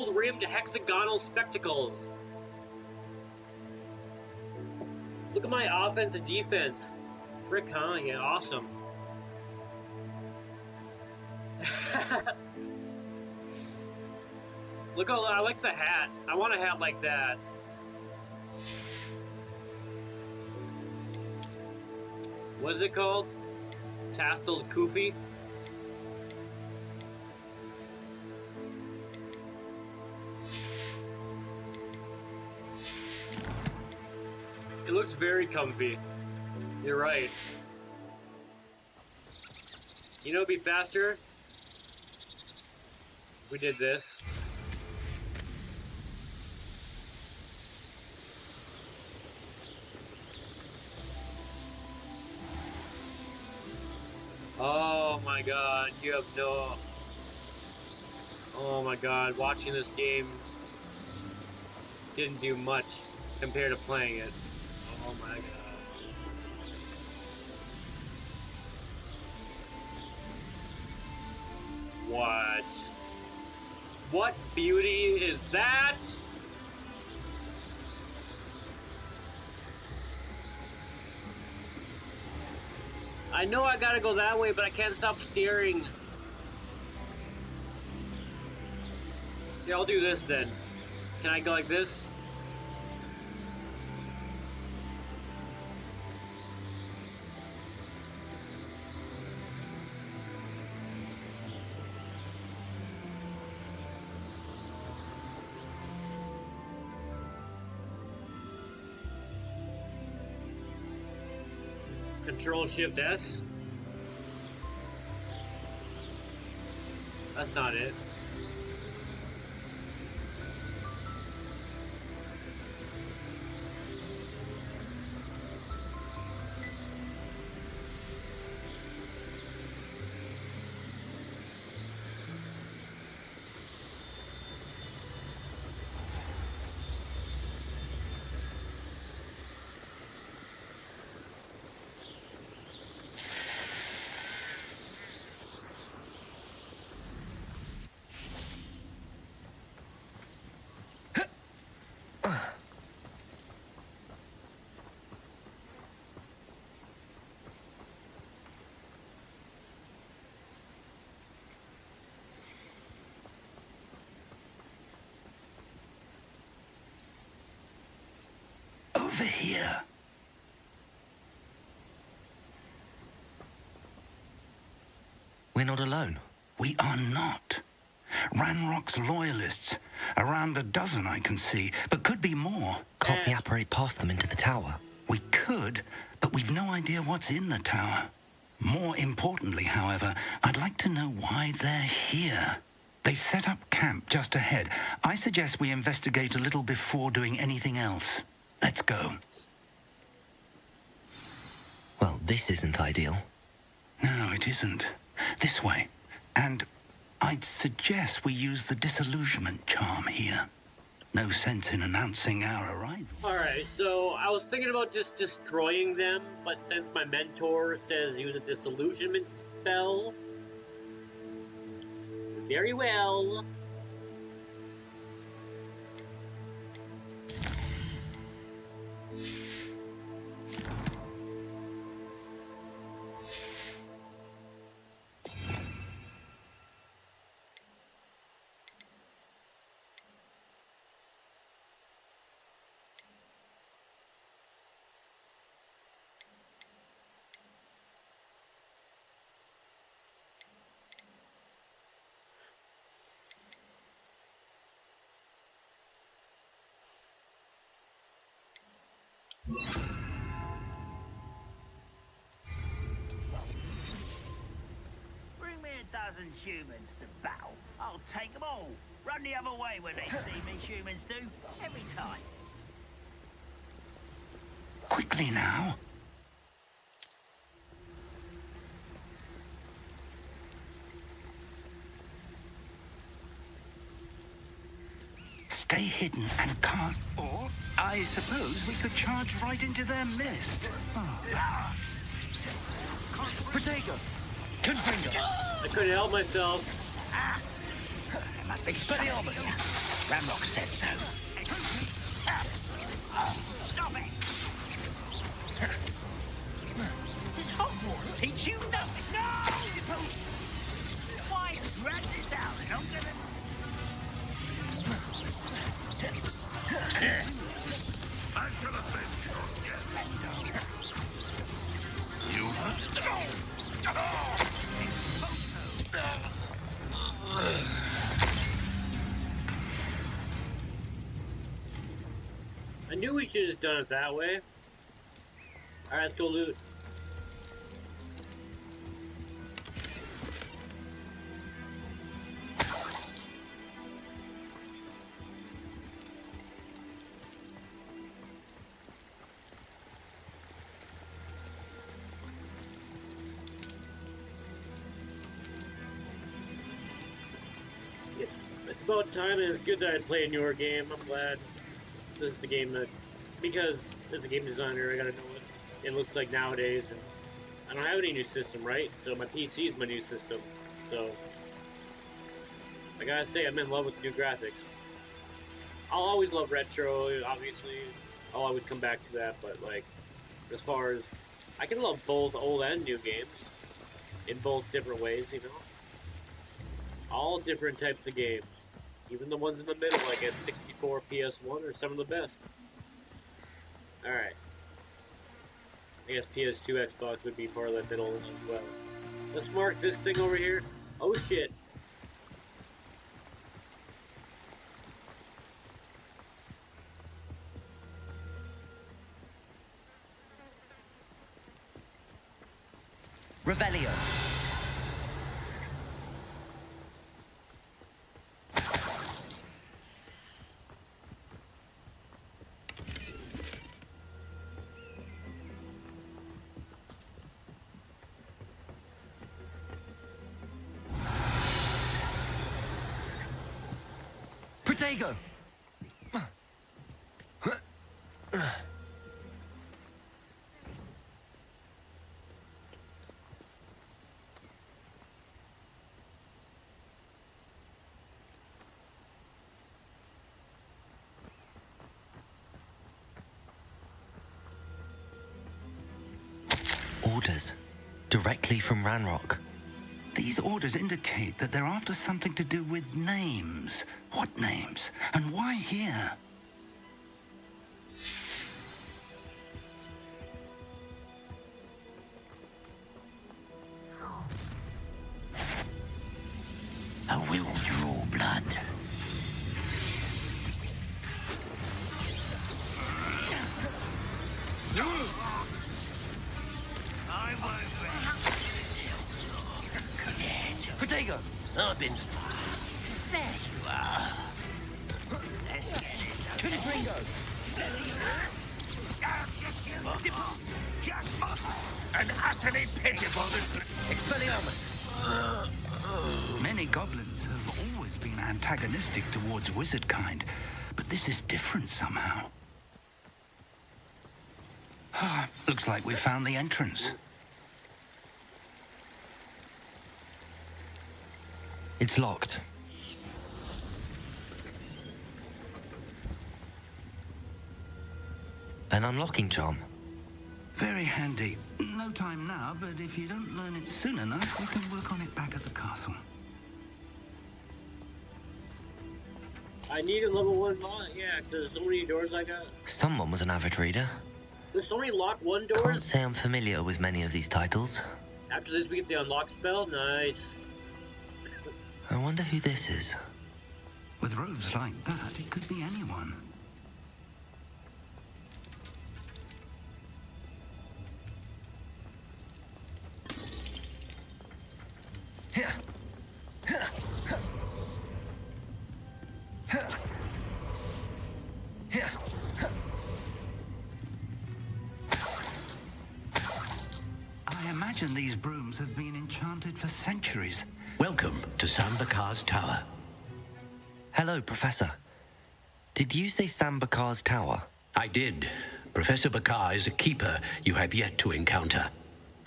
gold-rimmed hexagonal spectacles. Look at my offense and defense. Frick, huh? Yeah, awesome. Look how I like the hat. I want a hat like that. What is it called? Tasseled kufi? It looks very comfy. You're right. You know, it'd be faster. We did this. Oh my god, you have no... Oh my god, watching this game didn't do much compared to playing it. Oh my god. What? What beauty is that? I know I gotta go that way, but I can't stop steering. Yeah, I'll do this then. Can I go like this? Control Shift S. That's not it. Over here. We're not alone. We are not. Ranrock's loyalists. Around a dozen I can see, but could be more. Can't we apparate past them into the tower? We could, but we've no idea what's in the tower. More importantly, however, I'd like to know why they're here. They've set up camp just ahead. I suggest we investigate a little before doing anything else. Let's go. Well, this isn't ideal. No, it isn't. This way. And I'd suggest we use the disillusionment charm here. No sense in announcing our arrival. Alright, so I was thinking about just destroying them, but since my mentor says use a disillusionment spell... Very well. Bring me a dozen humans to battle. I'll take them all. Run the other way when they see me, humans do. Every time. Quickly now. Stay hidden and cast, or I suppose we could charge right into their mist. Protego! Confringo! I couldn't help myself. Expelliarmus! Ramrock said so. Stop it! Does Hogwarts teach you nothing? No! Why drag this out longer than... I shall avenge your death. You... I knew we should have just done it that way. Alright, let's go loot. It's about time, and it's good that I play in your game. I'm glad this is the game that, because as a game designer, I gotta know what it looks like nowadays, and I don't have any new system, right? So my PC is my new system. So I gotta say, I'm in love with new graphics. I'll always love retro, obviously. I'll always come back to that, but like, as far as I can love both old and new games in both different ways, you know. All different types of games. Even the ones in the middle, like at 64, PS1, are some of the best. Alright. I guess PS2, Xbox would be part of that middle as well. Let's mark this thing over here. Oh shit. Revelio. Protego. Orders. Directly from Ranrock. These orders indicate that they're after something to do with names. What names? And why here? I will draw blood. I was Protego. I've been... There you are. Let's get this over. Ringo. just and utterly pitiable. Expelliarmus. Many goblins have always been antagonistic towards wizard kind, but this is different somehow. Looks like we found the entrance. It's locked. An unlocking charm. Very handy. No time now, but if you don't learn it soon enough, we can work on it back at the castle. I need a level 1 mod. Yeah, 'cause there's so many doors I got. Someone was an avid reader. There's so many lock 1 Can't doors. say I'm familiar with many of these titles. After this, we get the unlock spell. Nice. I wonder who this is. With robes like that, it could be anyone. I imagine these brooms have been enchanted for centuries. Welcome to Sambakar's Tower. Hello, Professor. Did you say Sambakar's Tower? I did. Professor Bakar is a keeper you have yet to encounter.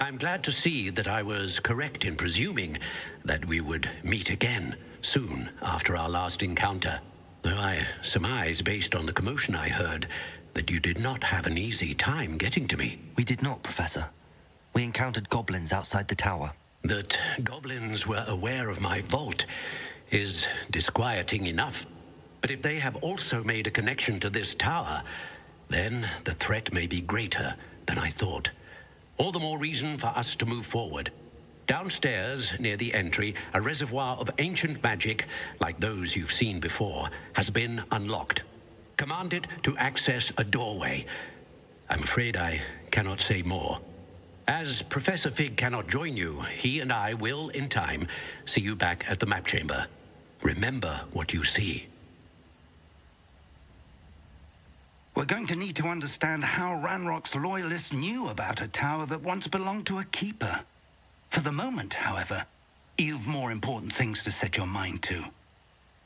I'm glad to see that I was correct in presuming that we would meet again soon after our last encounter. though I surmise, based on the commotion I heard, that you did not have an easy time getting to me. We did not, Professor. We encountered goblins outside the tower. That goblins were aware of my vault is disquieting enough. But if they have also made a connection to this tower, then the threat may be greater than I thought. All the more reason for us to move forward. Downstairs, near the entry, a reservoir of ancient magic, like those you've seen before, has been unlocked. Command it to access a doorway. I'm afraid I cannot say more. As Professor Fig cannot join you, he and I will, in time, see you back at the map chamber. Remember what you see. We're going to need to understand how Ranrock's loyalists knew about a tower that once belonged to a keeper. For the moment, however, you've more important things to set your mind to.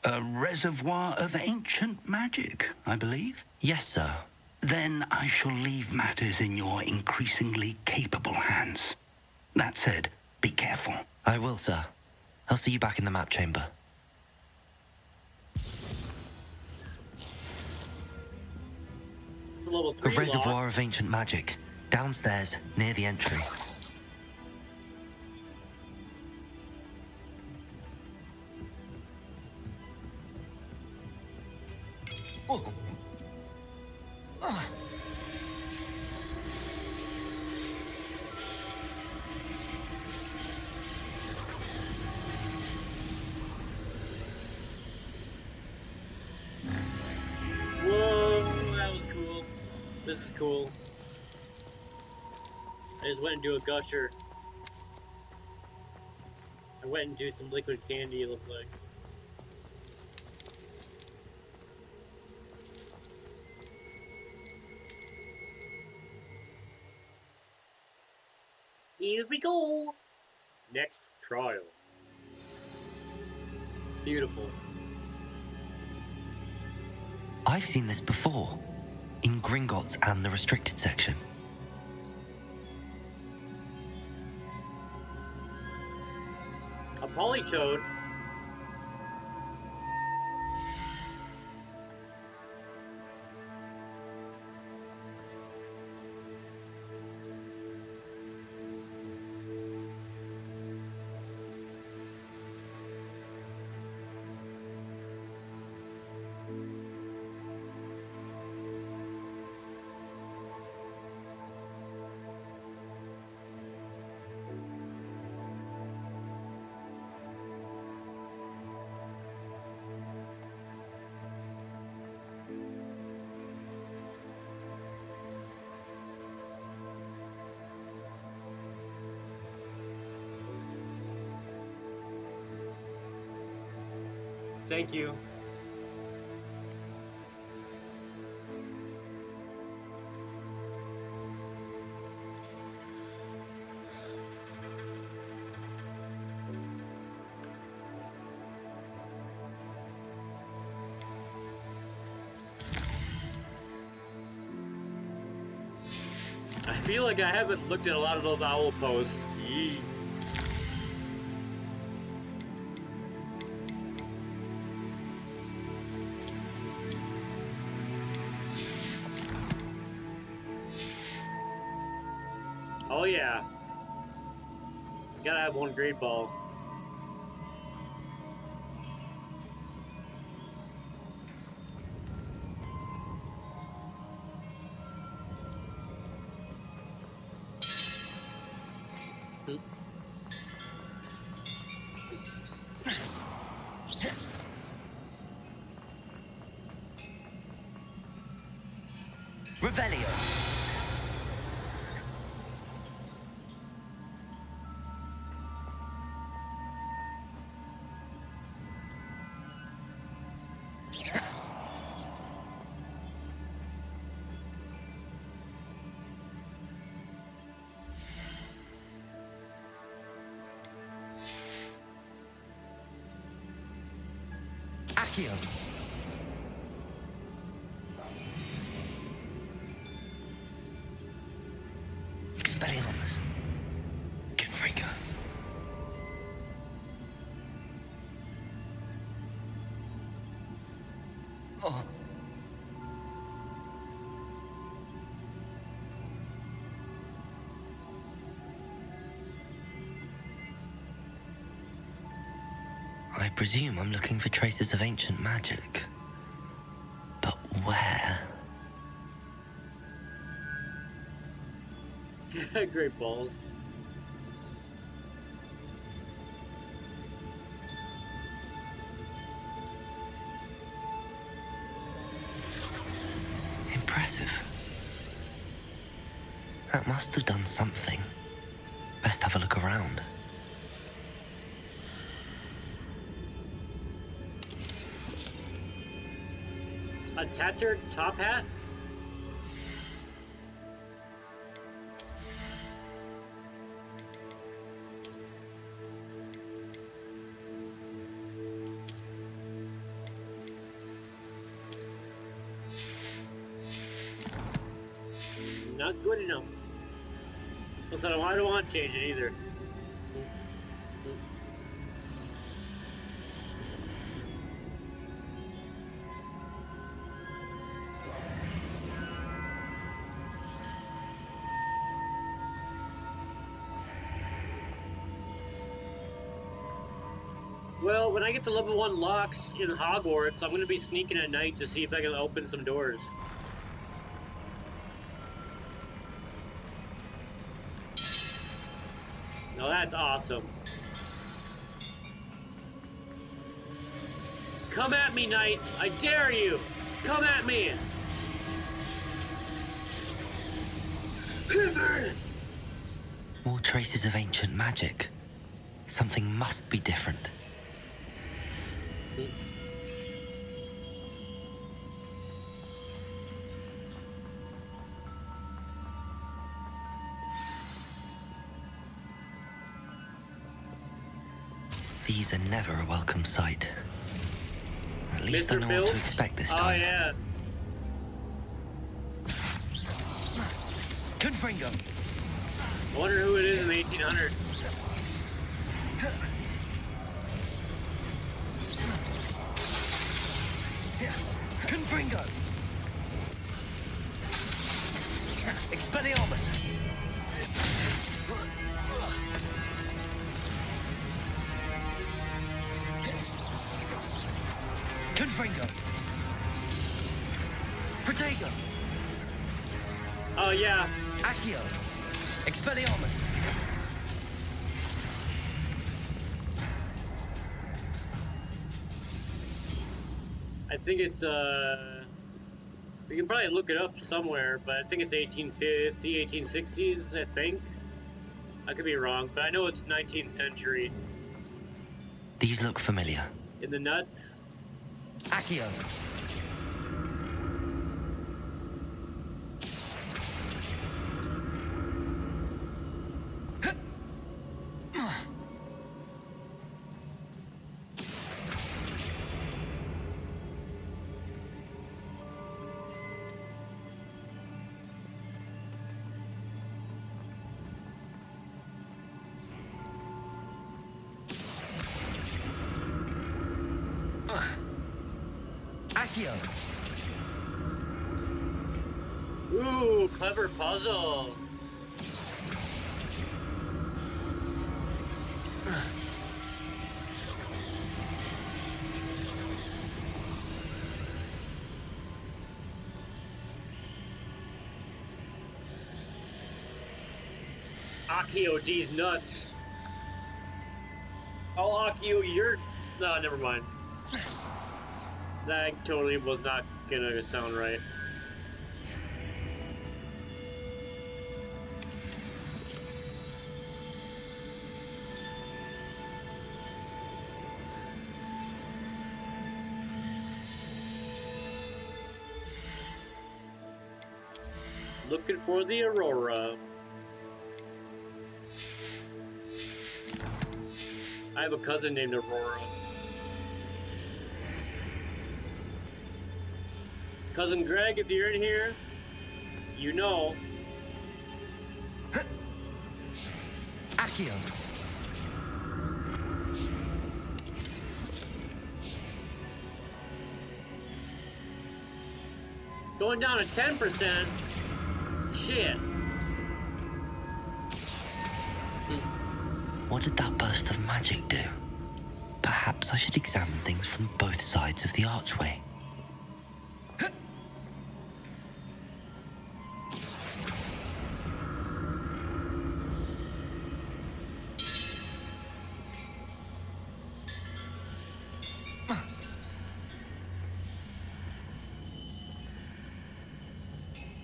A reservoir of ancient magic, I believe? Yes, sir. Then I shall leave matters in your increasingly capable hands. That said, be careful. I will, sir. I'll see you back in the map chamber. It's a level A 3 reservoir lock. of ancient magic. Downstairs, near the entry. Whoa, that was cool. This is cool. I just went and do a gusher. I went and do some liquid candy, it looked like. Here we go! Next trial. Beautiful. I've seen this before. In Gringotts and the restricted section. A polytoad? Thank you. I feel like I haven't looked at a lot of those owl posts. Yee. Oh yeah. Gotta have one great ball. Revelio. Accio. Expelliarmus. Confringo. I presume I'm looking for traces of ancient magic. But where? Great balls. Impressive. That must have done something. Best have a look around. A tattered top hat? Not good enough. Listen, I don't want to change it either. Well, when I get to level 1 locks in Hogwarts, I'm going to be sneaking at night to see if I can open some doors. Now that's awesome. Come at me, knights! I dare you! Come at me! More traces of ancient magic. Something must be different. These are never a welcome sight. At least I Mr. know Bilge? what to expect this Oh, time. yeah. Confringo! I wonder who it is in the 1800s. Confringo! Expelliarmus! Confringo! Protego! Oh, yeah. Accio! Expelliarmus! I think it's, we can probably look it up somewhere, but I think it's 1850, 1860s, I think. I could be wrong, but I know it's 19th century. These look familiar. In the nuts. Accio! Accio! Ooh, clever puzzle. Akio, D's nuts. Oh, Akio, you're... No, never mind. That totally was not gonna sound right. Looking for the Aurora. I have a cousin named Aurora. Cousin Greg, if you're in here, you know. Accio! Going down to 10%. Shit. What did that burst of magic do? Perhaps I should examine things from both sides of the archway.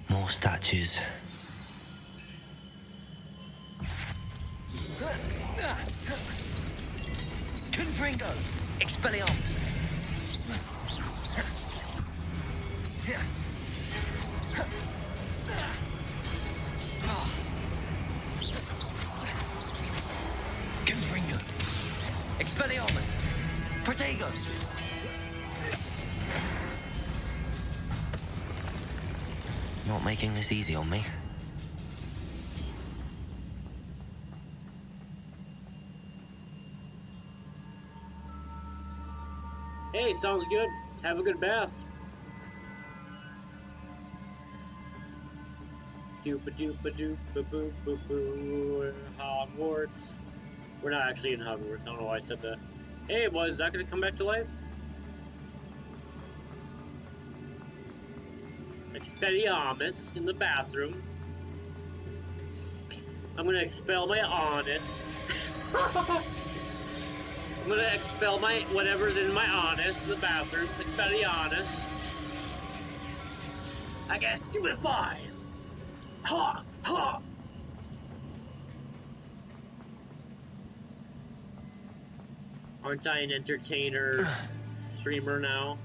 More statues. Confringo! Expelliarmus! Confringo! Expelliarmus! Protego! Not making this easy on me. Hey, sounds good. Have a good bath. Doopa doopa doopa boo boo boo. Hogwarts. We're not actually in Hogwarts. I don't know why I said that. Hey, boy, is that gonna come back to life? Expelliarmus in the bathroom. I'm gonna expel my honest. I'm gonna expel my whatever's in my honest in the bathroom. Expelliarmus. I get stupefied. Ha! Ha! Aren't I an entertainer streamer now?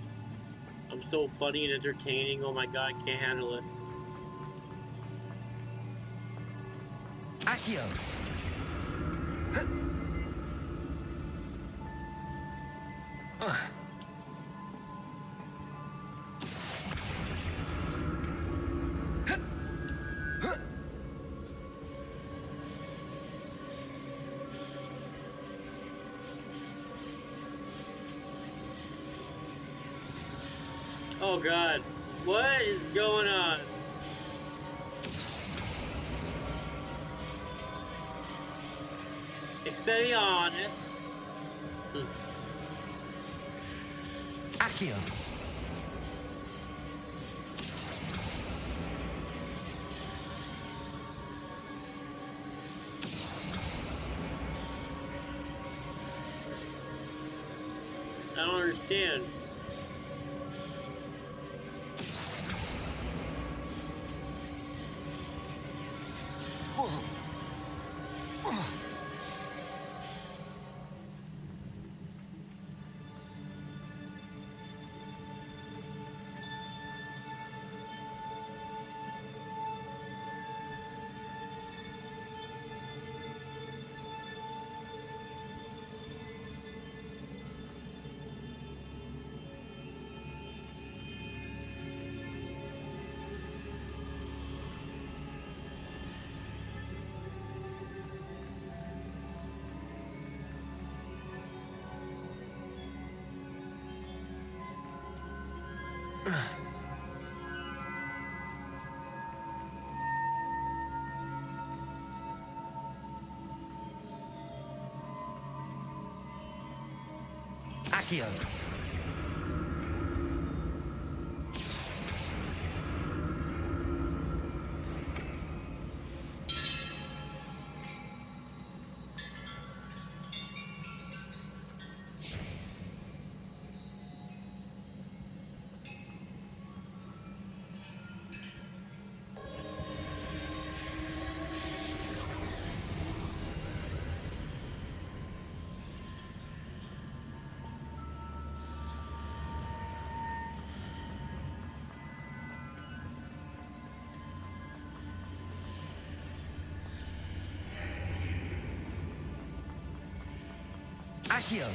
I'm so funny and entertaining. Oh my god, I can't handle it. Accio! Oh god, what is going on? Expelliarmus. Accio! I don't understand. Accio! Accio!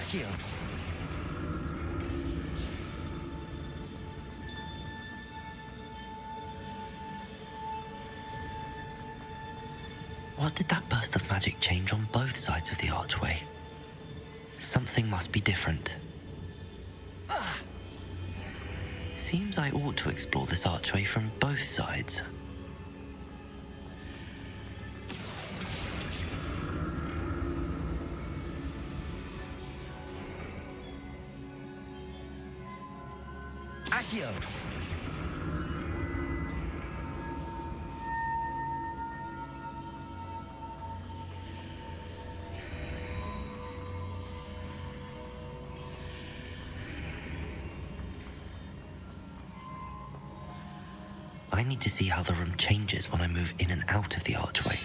Accio. What did that burst of magic change on both sides of the archway? Something must be different. Seems I ought to explore this archway from both sides. Accio! I need to see how the room changes when I move in and out of the archway.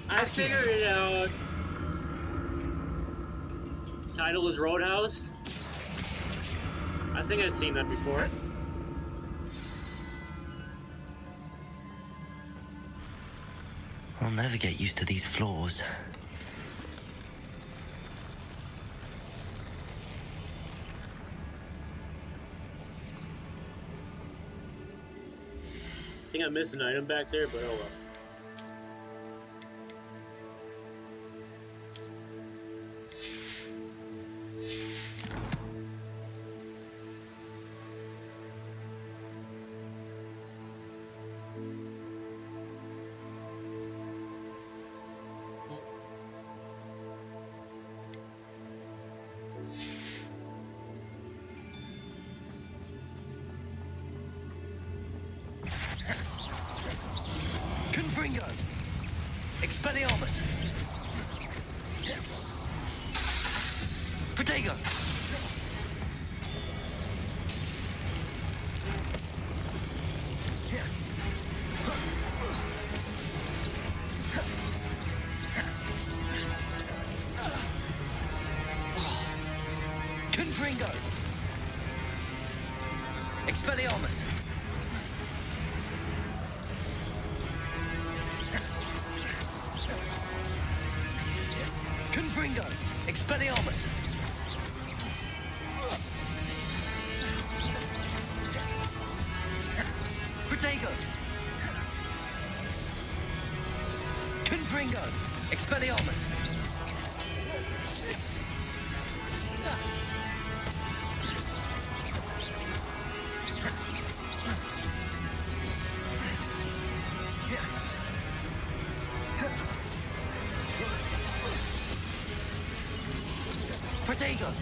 I figured it out. Title is Roadhouse. I think I've seen that before. I'll never get used to these floors. I think I missed an item back there, but oh well. Confringo! Expelliarmus! Protego! Confringo! Expelliarmus! Confringo! Expelliarmus! Protego! Confringo! Expelliarmus! Protego!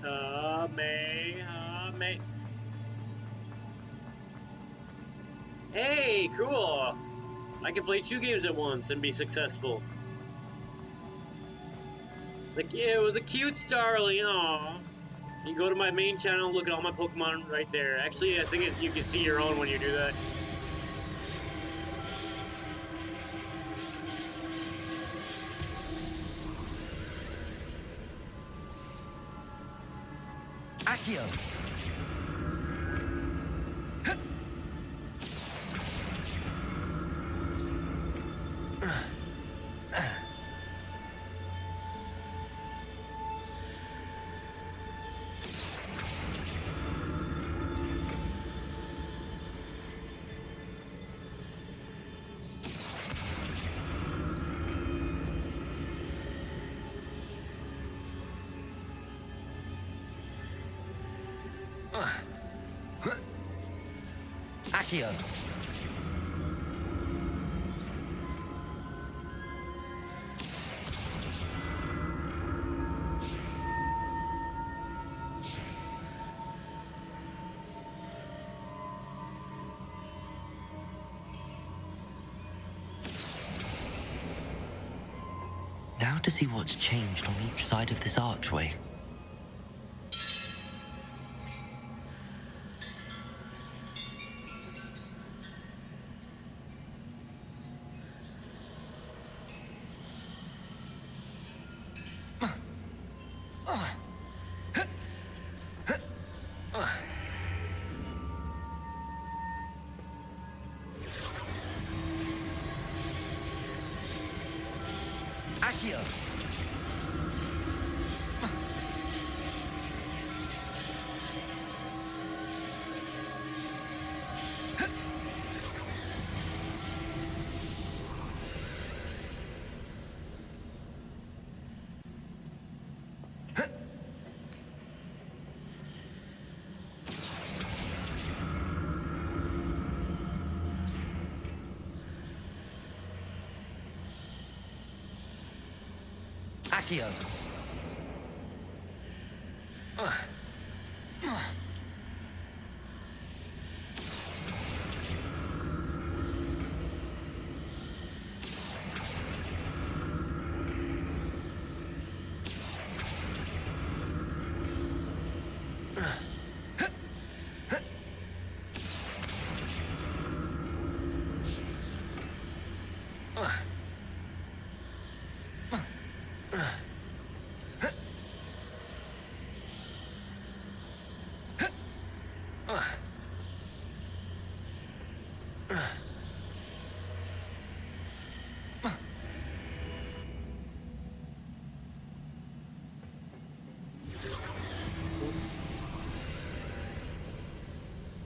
Kame. Hey, cool! I can play 2 games at once and be successful. Like, yeah, it was a cute starling, aw. You go to my main channel, look at all my Pokemon right there. Actually, I think you can see your own when you do that. Accio! Accio! Now to see what's changed on each side of this archway. Accio. Accio.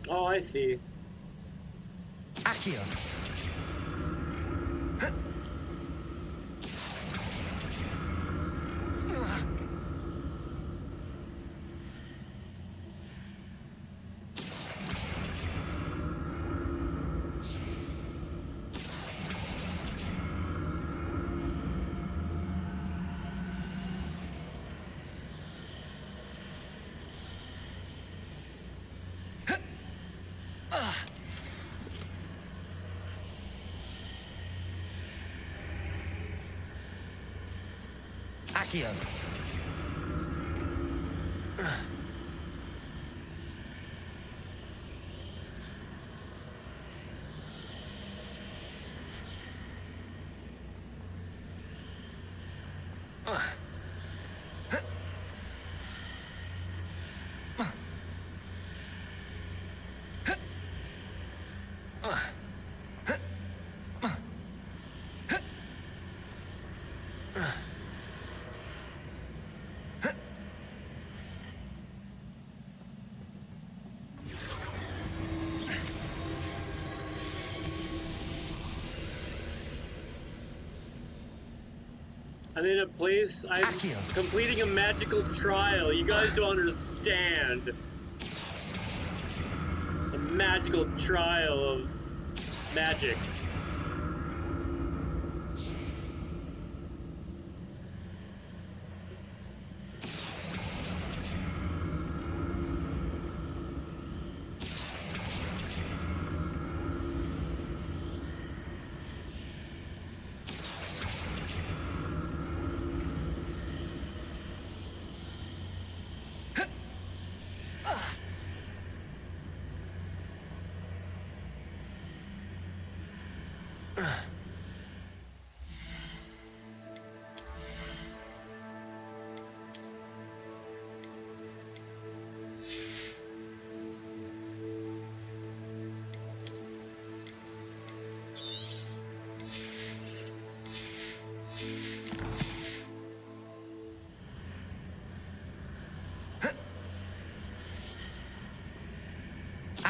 Oh, I see. Accio. Accio. I'm in a place. I'm Accio. completing a magical trial. You guys don't understand. A magical trial of magic.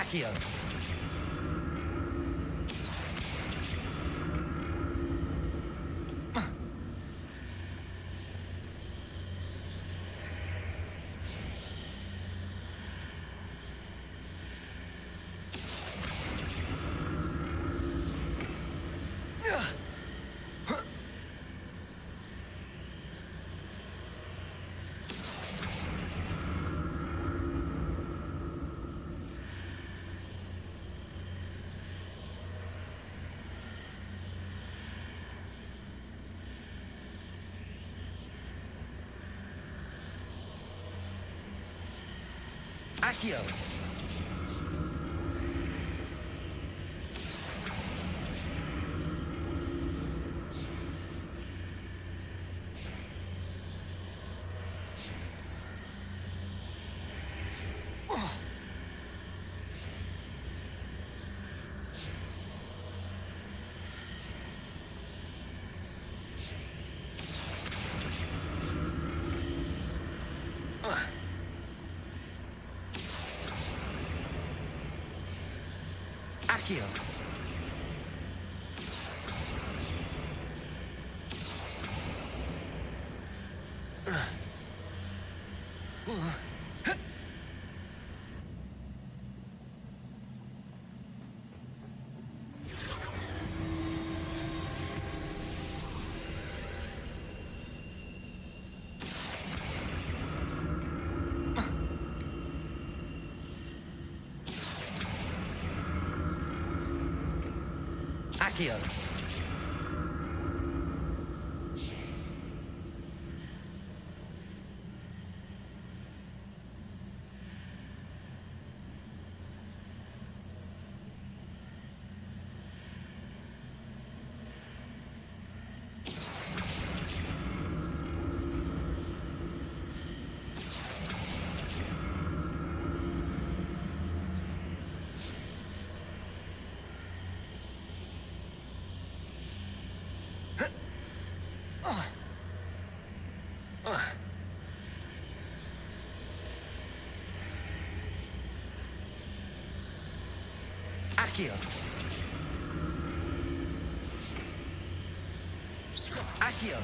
Accio. Accio. Accio. Accio. Accio. Accio.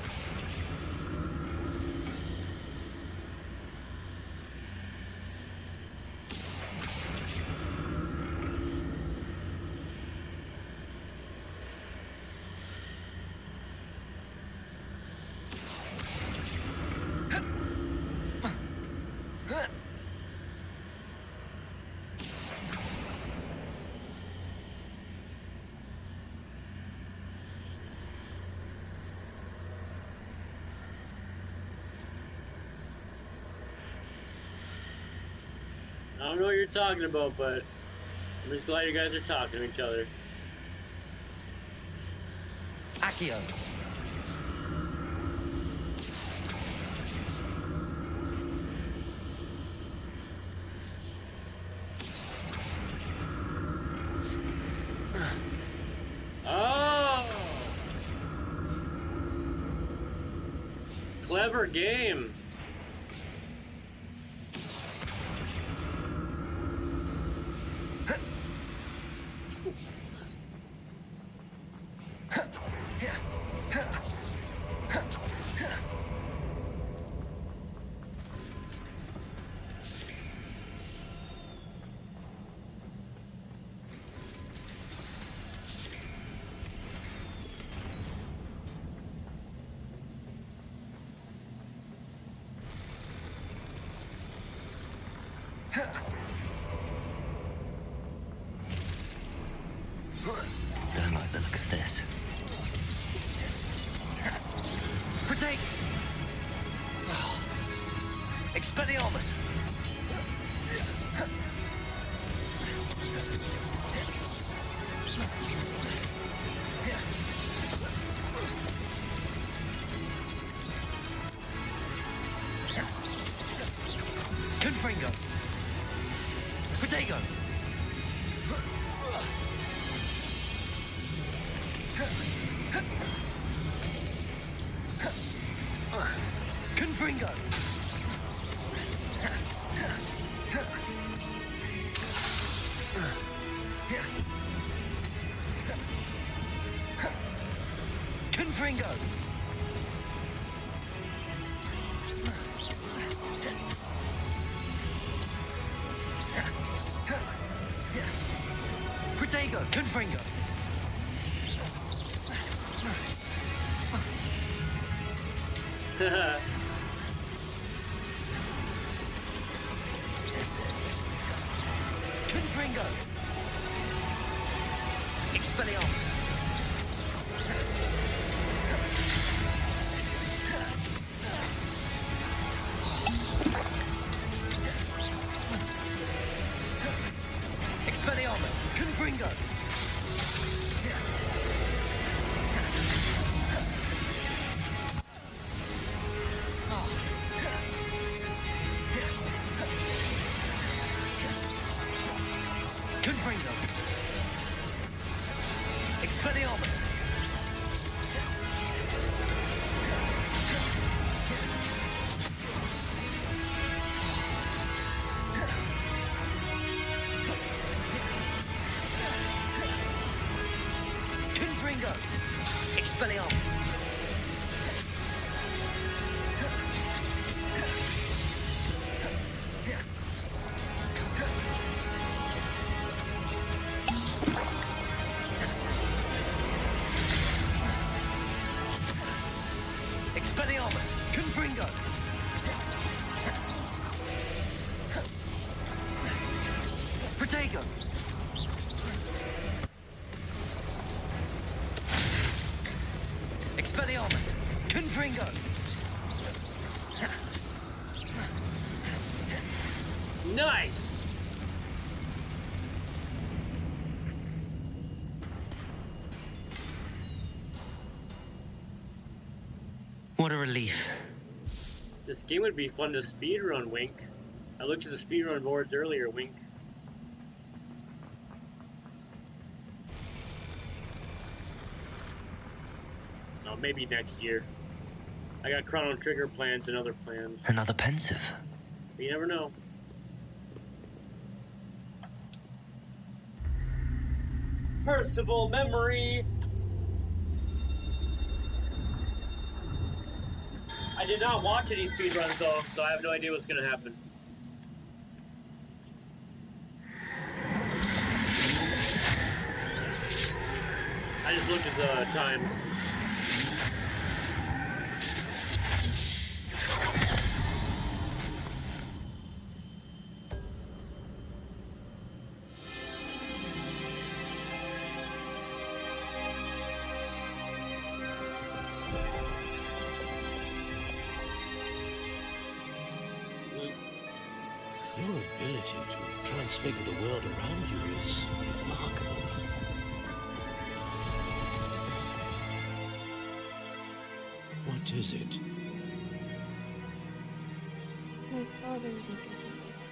I don't know what you're talking about, but I'm just glad you guys are talking to each other. Accio. Oh! Clever game. Don't like the look of this. Protect! Expelliarmus! Confringo! Protego! Confringo! Confringo! Protego! Confringo! Confringo! Expelliarmus! Expelliarmus! Confringo! Confringo! Expelliarmus! Expelliarmus! Expelliarmus! Confringo! Protego! Expelliarmus! Confringo! Nice! What a relief. This game would be fun to speedrun, Wink. I looked at the speedrun boards earlier, Wink. Oh, maybe next year. I got Chrono Trigger plans and other plans. Another pensive. But you never know. Percival memory! I did not watch any speedruns though, so I have no idea what's gonna happen. I just looked at the times. Your ability to transfigure the world around you is remarkable. What is it? My father isn't getting better.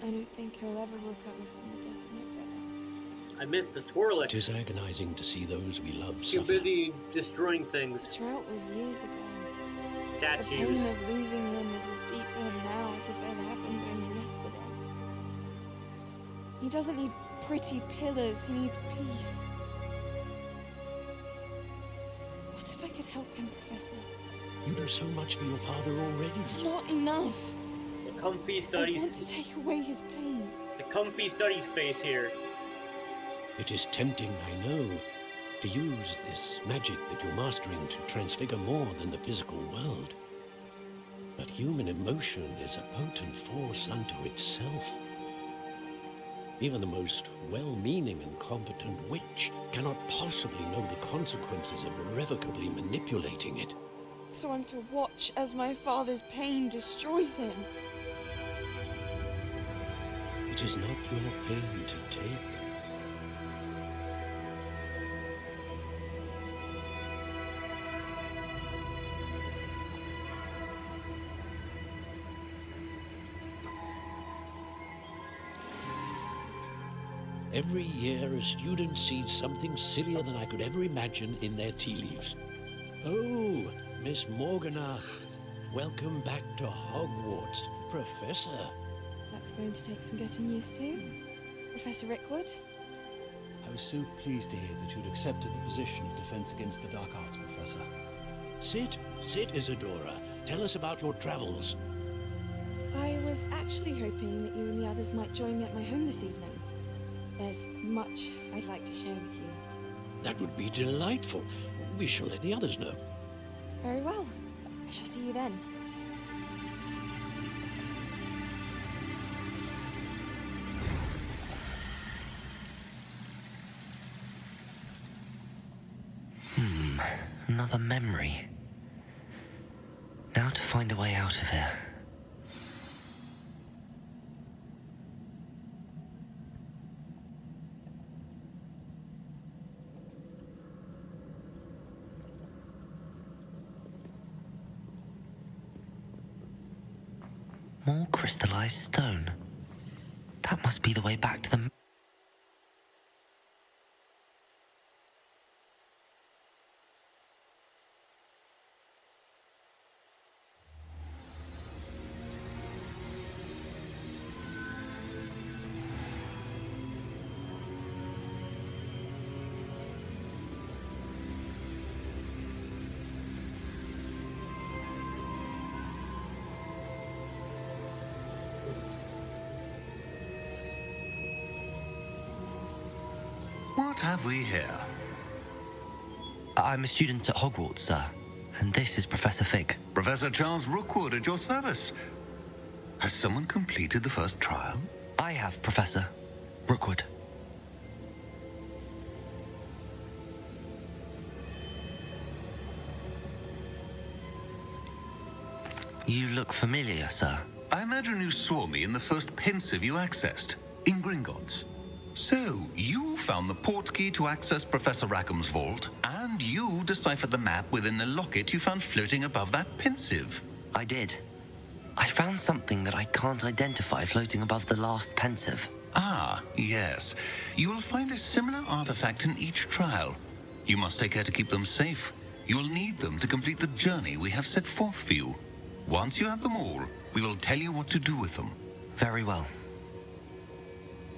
I don't think he'll ever recover from the death of my brother. I missed the Swirlix. It is agonizing to see those we love Too suffer. busy destroying The things. drought was years ago. The Statues. pain of losing him is as deep for him now as if it had happened only yesterday. He doesn't need pretty pillars, he needs peace. What if I could help him, Professor? You do so much for your father already. It's not enough. It's a comfy I study. want to take away his pain. It's a comfy study space here. It is tempting, I know, to use this magic that you're mastering to transfigure more than the physical world. But human emotion is a potent force unto itself. Even the most well-meaning and competent witch cannot possibly know the consequences of irrevocably manipulating it. So I'm to watch as my father's pain destroys him. It is not your pain to take. Every year, a student sees something sillier than I could ever imagine in their tea leaves. Oh, Miss Morgana, welcome back to Hogwarts, Professor. That's going to take some getting used to. Professor Rickwood? I was so pleased to hear that you'd accepted the position of Defense Against the Dark Arts, Professor. Sit, Isadora. Tell us about your travels. I was actually hoping that you and the others might join me at my home this evening. There's much I'd like to share with you. That would be delightful. We shall let the others know. Very well. I shall see you then. Another memory. Now to find a way out of here. More crystallized stone. That must be the way back to the... What have we here? I'm a student at Hogwarts, sir. And this is Professor Fig. Professor Charles Rookwood at your service. Has someone completed the first trial? I have, Professor Rookwood. You look familiar, sir. I imagine you saw me in the first pensive you accessed, in Gringotts. So, you found the portkey to access Professor Rackham's vault, and you deciphered the map within the locket you found floating above that pensive. I did. I found something that I can't identify floating above the last pensive. Ah, yes. You will find a similar artifact in each trial. You must take care to keep them safe. You will need them to complete the journey we have set forth for you. Once you have them all, we will tell you what to do with them. Very well.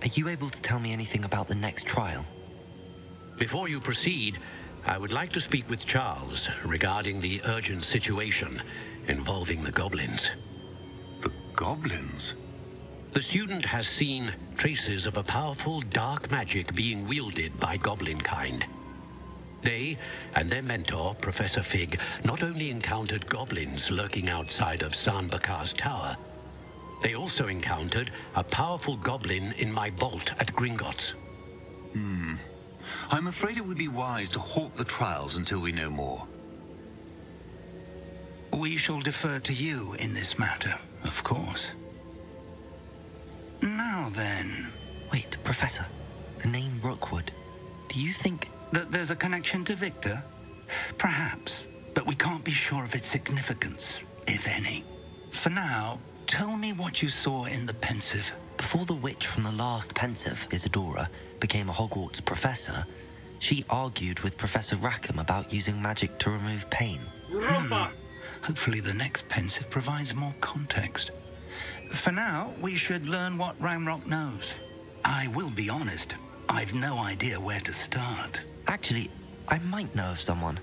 Are you able to tell me anything about the next trial? Before you proceed, I would like to speak with Charles regarding the urgent situation involving the goblins. The goblins? The student has seen traces of a powerful dark magic being wielded by goblin kind. They and their mentor, Professor Fig, not only encountered goblins lurking outside of Sanbakar's tower, they also encountered a powerful goblin in my vault at Gringotts. I'm afraid it would be wise to halt the trials until we know more. We shall defer to you in this matter, of course. Now then... Wait, Professor. The name Rookwood. Do you think... that there's a connection to Victor? Perhaps, but we can't be sure of its significance, if any. For now, tell me what you saw in the pensive. Before the witch from the last pensive, Isadora, became a Hogwarts professor, she argued with Professor Rackham about using magic to remove pain. Hopefully the next pensive provides more context. For now, we should learn what Ramrock knows. I will be honest, I've no idea where to start. Actually, I might know of someone.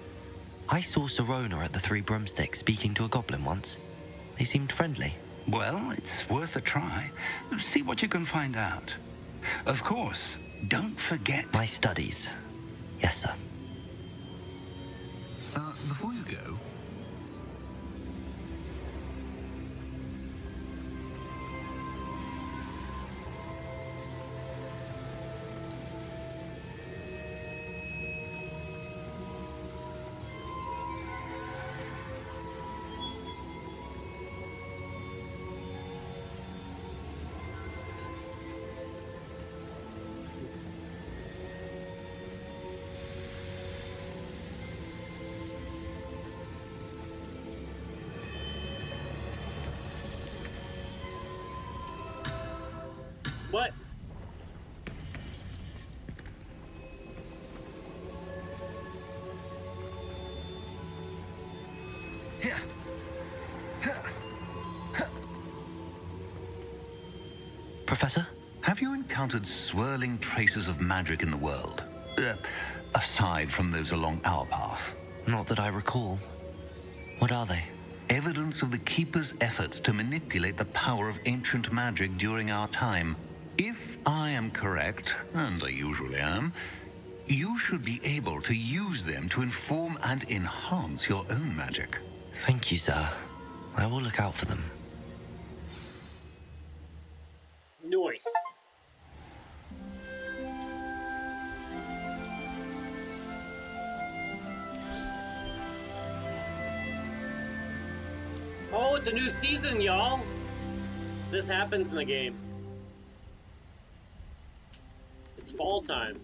I saw Serona at the Three Broomsticks speaking to a goblin once. They seemed friendly. Well, it's worth a try. See what you can find out. Of course, don't forget... My studies. Yes, sir. Before you go... What? Professor? Have you encountered swirling traces of magic in the world? Aside from those along our path? Not that I recall. What are they? Evidence of the Keeper's efforts to manipulate the power of ancient magic during our time. If I am correct, and I usually am, you should be able to use them to inform and enhance your own magic. Thank you, sir. I will look out for them. Noise. Oh, it's a new season, y'all. This happens in the game. It's fall time.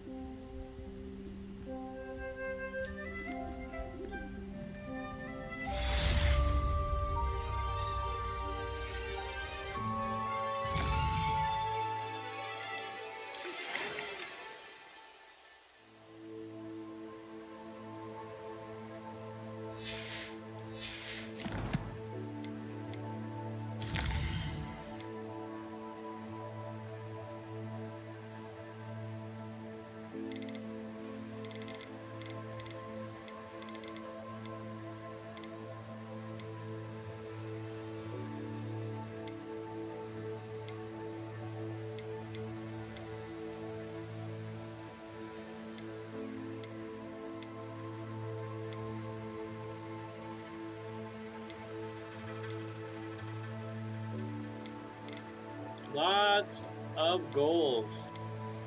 Lots of goals.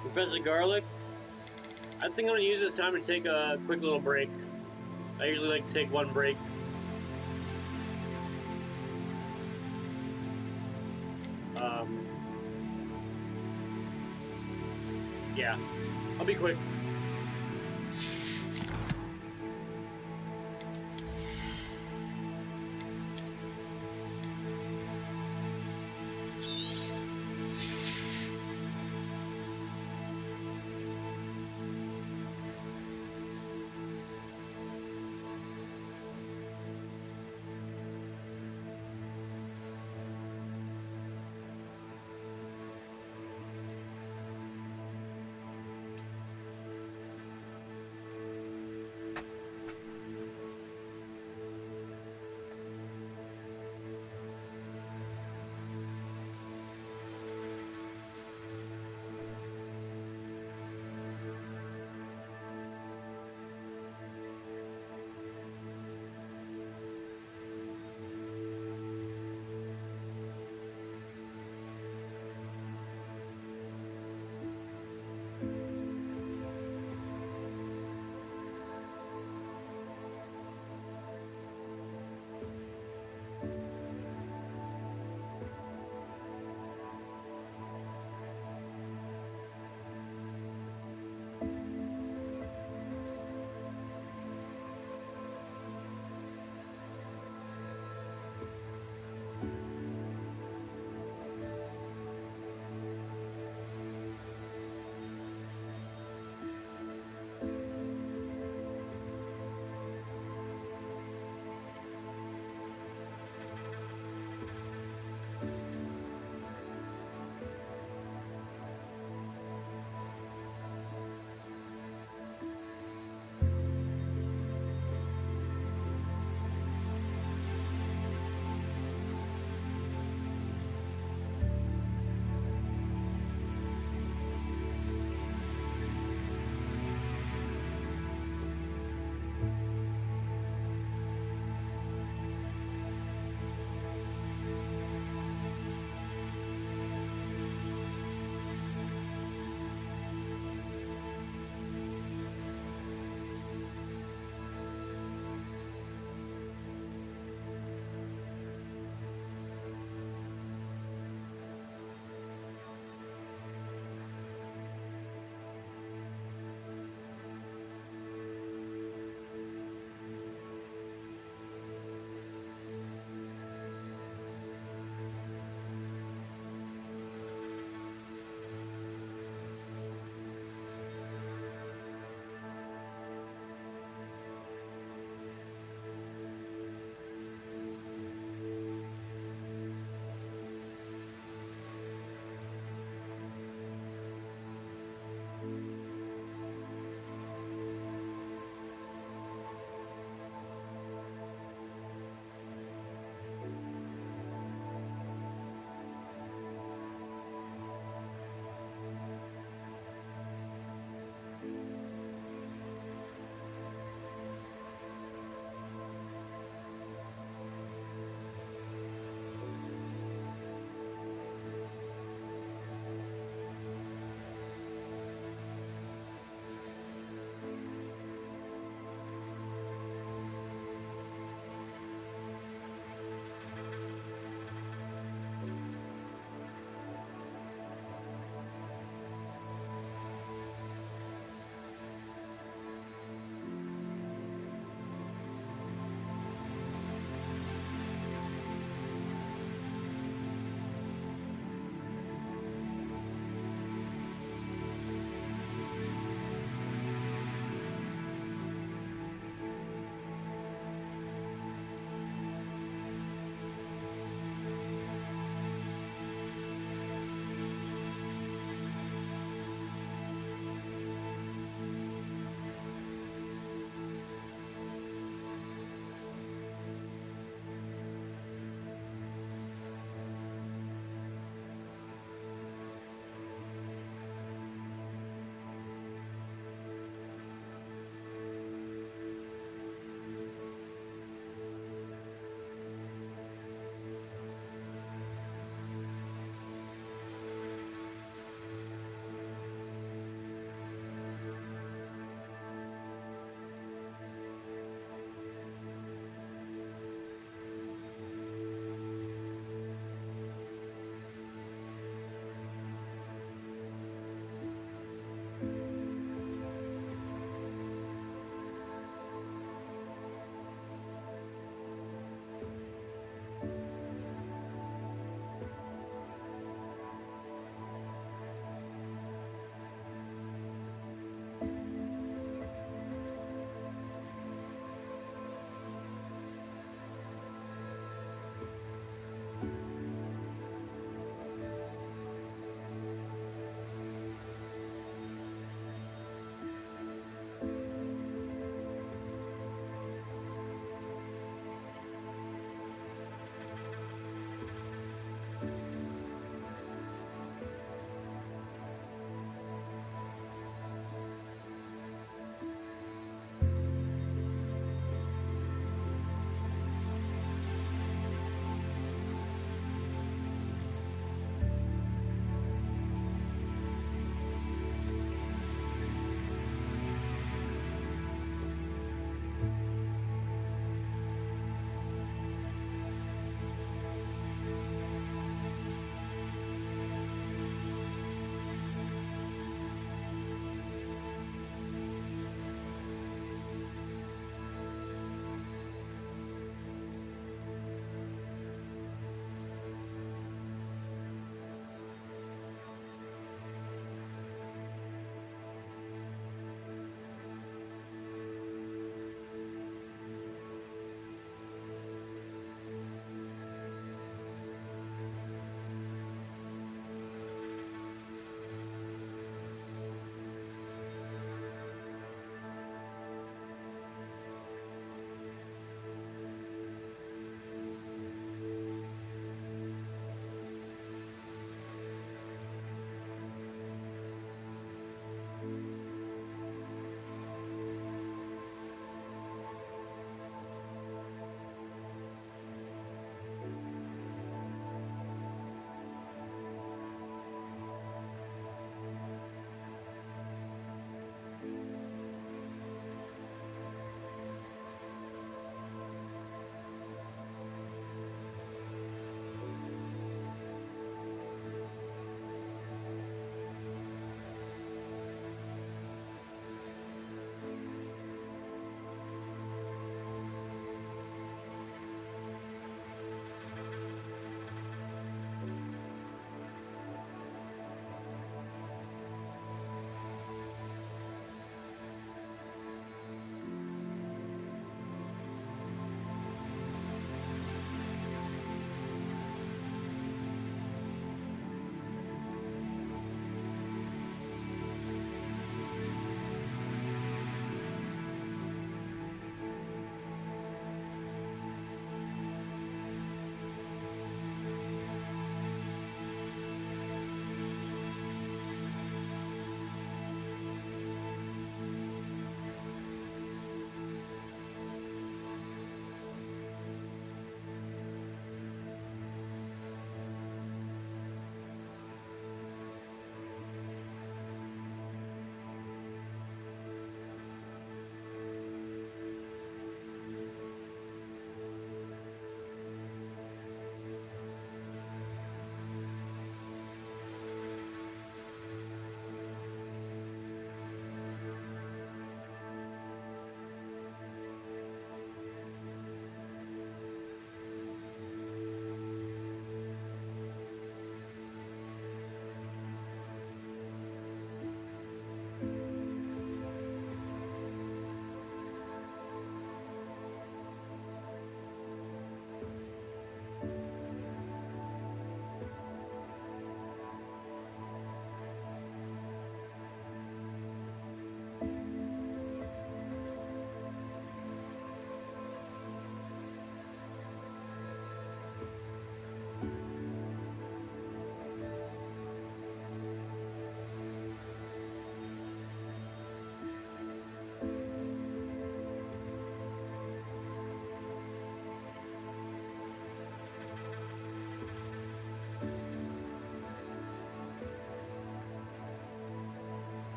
Professor Garlic, I think I'm gonna use this time to take a quick little break. I usually like to take one break. Yeah, I'll be quick.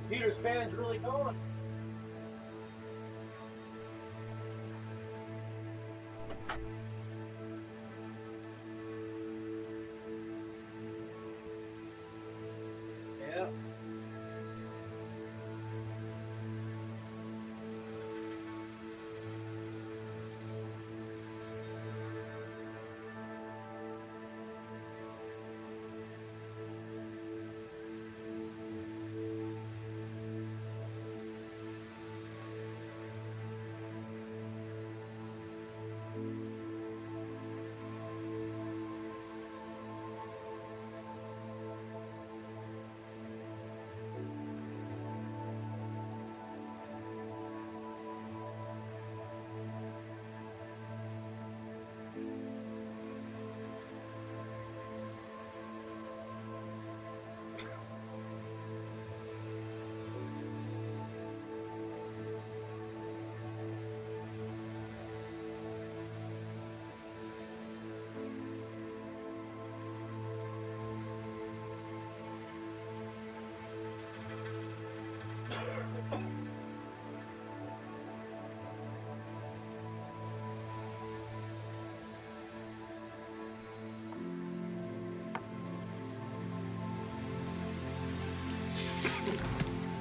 Peter's fan's really going. Yeah.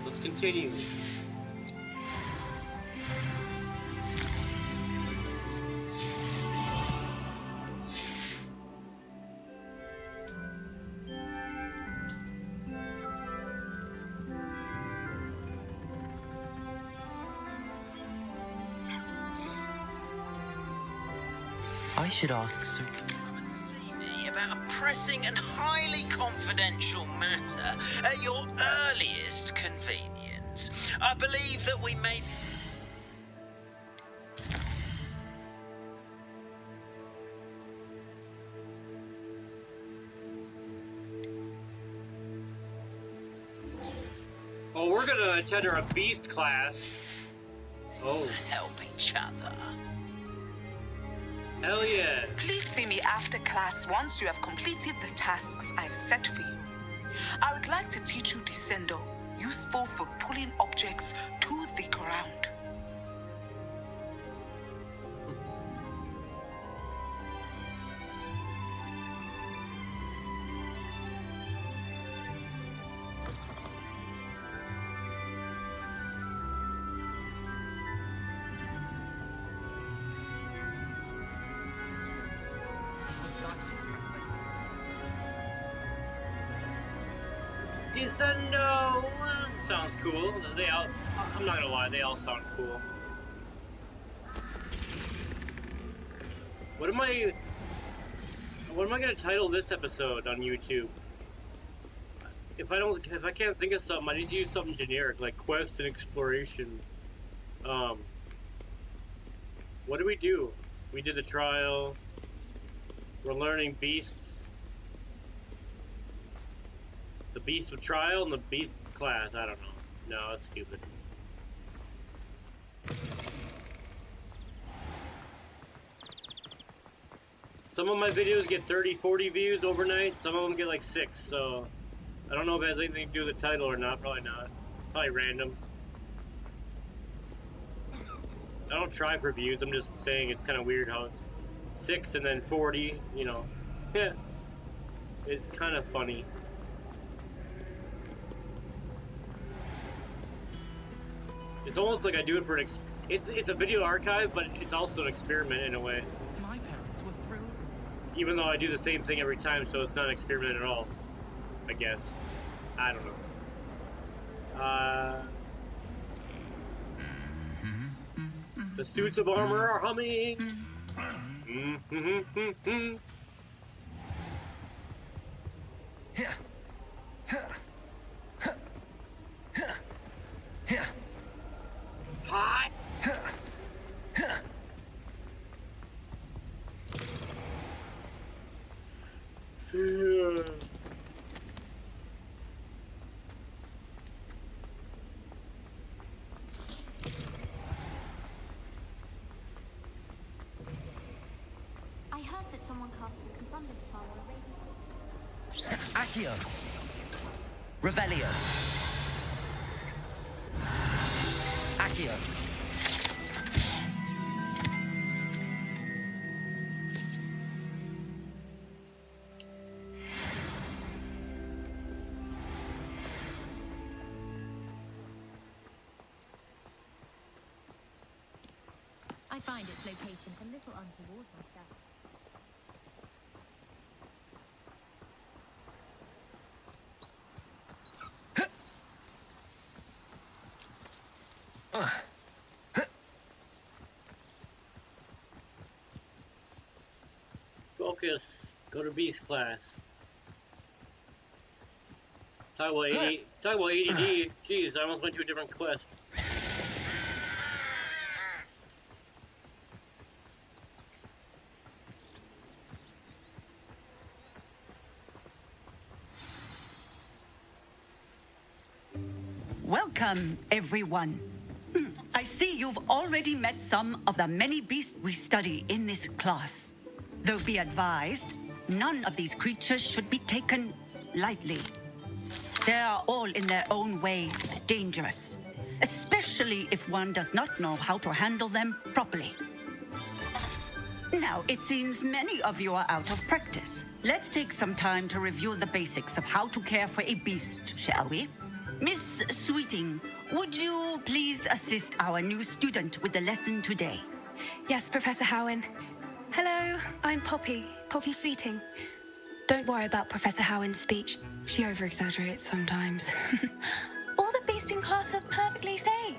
Let's continue. I should ask Sir. Come and see me about a pressing and highly confidential matter at your earliest convenience. I believe that we may... Oh, we're gonna attend a beast class. Oh. Help each other. Hell yeah. Please see me after class once you have completed the tasks I've set for you. I would like to teach you Descendo, useful for pulling objects to the ground. Descendo sounds cool. They all, I'm not gonna lie, they all sound cool. What am I gonna title this episode on YouTube? If I can't think of something, I need to use something generic like quest and exploration. What do? We did the trial. We're learning beasts. The beast of trial and the beast class. I don't know. No, that's stupid. Some of my videos get 30, 40 views overnight. Some of them get like 6. So I don't know if it has anything to do with the title or not. Probably not. Probably random. I don't try for views. I'm just saying it's kind of weird how it's 6 and then 40. You know. Yeah. It's kind of funny. It's almost like I do it for an it's a video archive, but it's also an experiment in a way. My parents were thrilled. Even though I do the same thing every time, so it's not an experiment at all. I guess. I don't know. The suits of armor are humming. Hot. I heard that someone cast the confronting power already. Accio. Revelio. Accio. I find its location a little untoward myself. Focus. Go to Beast class. Talk about ADD. Jeez, I almost went to a different quest. Welcome, everyone. I see you've already met some of the many beasts we study in this class. Though be advised, none of these creatures should be taken lightly. They are all in their own way dangerous, especially if one does not know how to handle them properly. Now, it seems many of you are out of practice. Let's take some time to review the basics of how to care for a beast, shall we? Miss Sweeting, would you please assist our new student with the lesson today? Yes, Professor Howen. Hello, I'm Poppy Sweeting. Don't worry about Professor Howen's speech. She over-exaggerates sometimes. All the beasts in class are perfectly safe.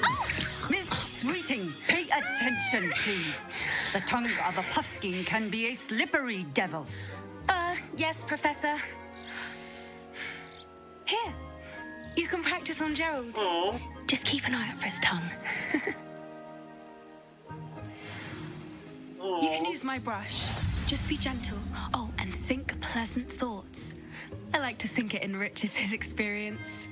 Oh! Miss Sweeting, pay attention, please. The tongue of a puffskein can be a slippery devil. Yes, Professor. Here, you can practice on Gerald. Aww. Just keep an eye out for his tongue. You can use my brush. Just be gentle. Oh, and think pleasant thoughts. I like to think it enriches his experience.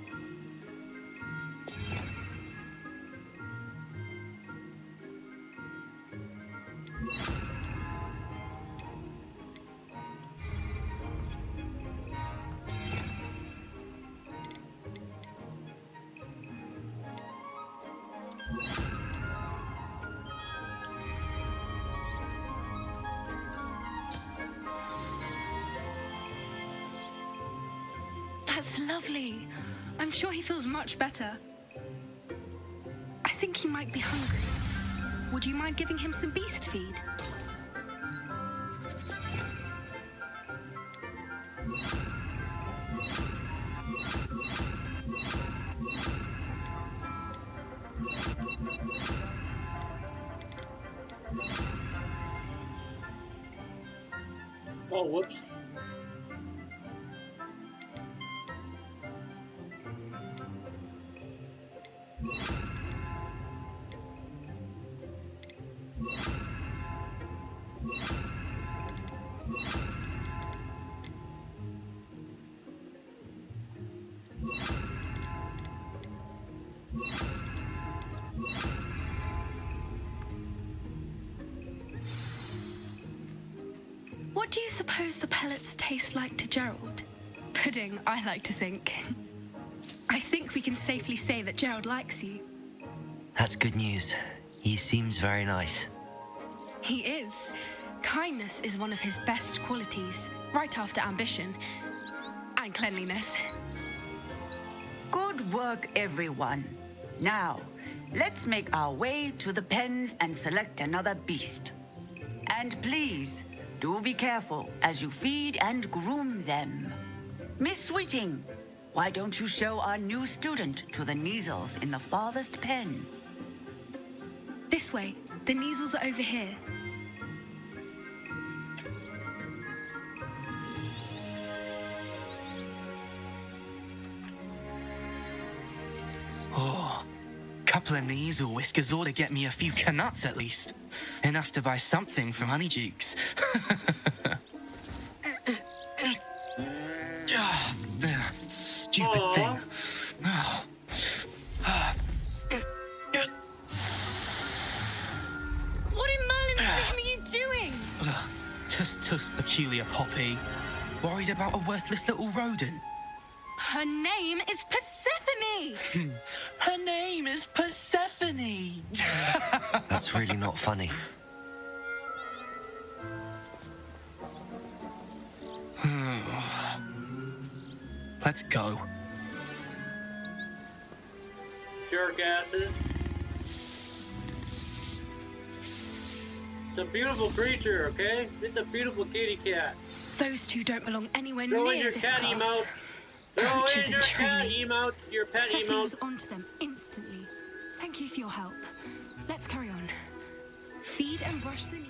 That's lovely. I'm sure he feels much better. I think he might be hungry. Would you mind giving him some beast feed? Oh, whoops. What do you suppose the pellets taste like to Gerald? Pudding, I like to think. I think we can safely say that Gerald likes you. That's good news. He seems very nice. He is. Kindness is one of his best qualities, right after ambition and cleanliness. Good work, everyone. Now, let's make our way to the pens and select another beast. And please, do be careful as you feed and groom them. Miss Sweeting, why don't you show our new student to the Neasels in the farthest pen? This way. The Neasels are over here. Oh, couple of Neasel whiskers ought to get me a few canuts at least. Enough to buy something from Honeydukes. Stupid thing. What in Merlin's name are you doing? Tuss, peculiar Poppy. Worried about a worthless little rodent? Her name is Persephone! Her name is Persephone! That's really not funny. Let's go. Jerk asses. It's a beautiful creature, okay? It's a beautiful kitty cat. Those two don't belong anywhere Throw in near your this cat class. emotes. Throw Poachers in in your cat training. emotes. Your pet Persephone was emotes. onto them instantly. Thank you for your help. Let's carry on. Feed and brush the knee.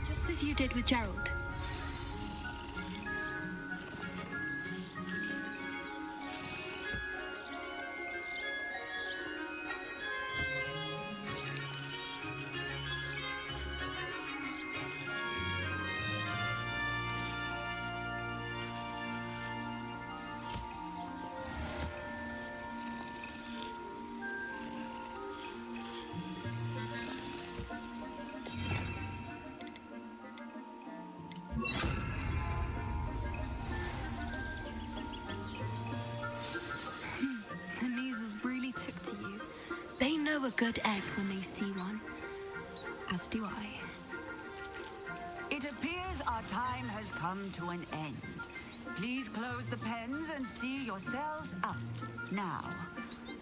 Just as you did with Gerald. The measles really took to you. They know a good egg when they see one. As do I. It appears our time has come to an end. Please close the pens and see yourselves out. Now,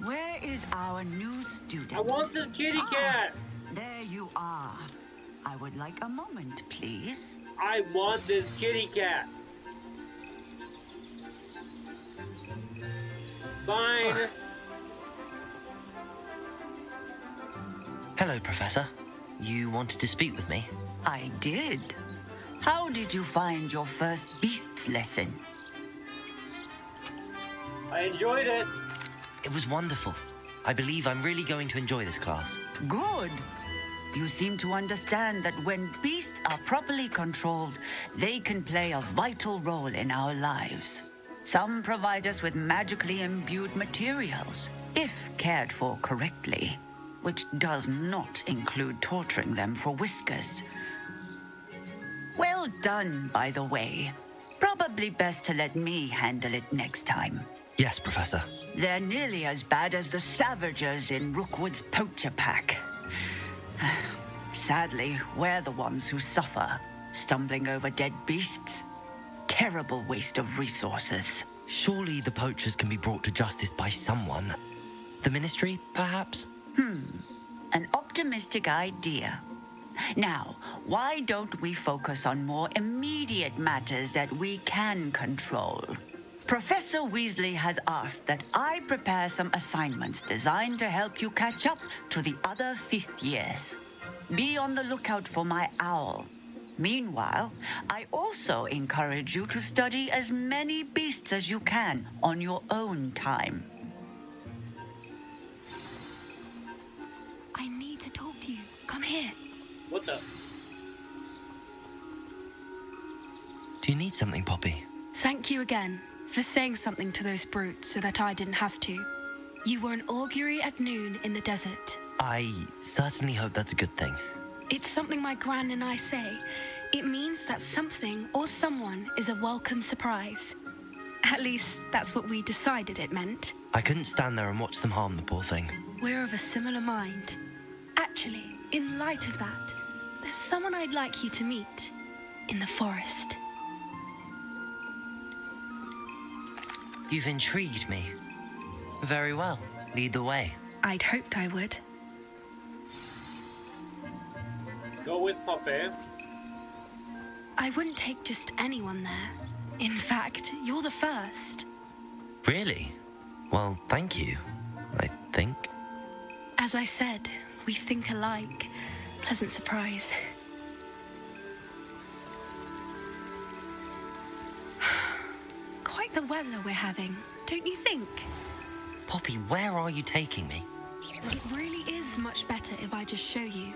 where is our new student? I want the kitty cat. There you are. I would like a moment, please. I want this kitty cat. Fine. Hello, Professor. You wanted to speak with me? I did. How did you find your first beasts lesson? I enjoyed it. It was wonderful. I believe I'm really going to enjoy this class. Good. You seem to understand that when beasts are properly controlled, they can play a vital role in our lives. Some provide us with magically imbued materials, if cared for correctly, which does not include torturing them for whiskers. Well done, by the way. Probably best to let me handle it next time. Yes, Professor. They're nearly as bad as the Savagers in Rookwood's poacher pack. Sadly, we're the ones who suffer, stumbling over dead beasts. Terrible waste of resources. Surely the poachers can be brought to justice by someone. The Ministry, perhaps? An optimistic idea. Now, why don't we focus on more immediate matters that we can control? Professor Weasley has asked that I prepare some assignments designed to help you catch up to the other fifth years. Be on the lookout for my owl. Meanwhile, I also encourage you to study as many beasts as you can on your own time. I need to talk to you. Come here. What the? Do you need something, Poppy? Thank you again for saying something to those brutes so that I didn't have to. You were an augury at noon in the desert. I certainly hope that's a good thing. It's something my gran and I say. It means that something or someone is a welcome surprise. At least, that's what we decided it meant. I couldn't stand there and watch them harm the poor thing. We're of a similar mind. Actually, in light of that, there's someone I'd like you to meet in the forest. You've intrigued me. Very well. Lead the way. I'd hoped I would. Go with Poppy. I wouldn't take just anyone there. In fact, you're the first. Really? Well, thank you, I think. As I said, we think alike. Pleasant surprise. Quite the weather we're having, don't you think? Poppy, where are you taking me? It really is much better if I just show you.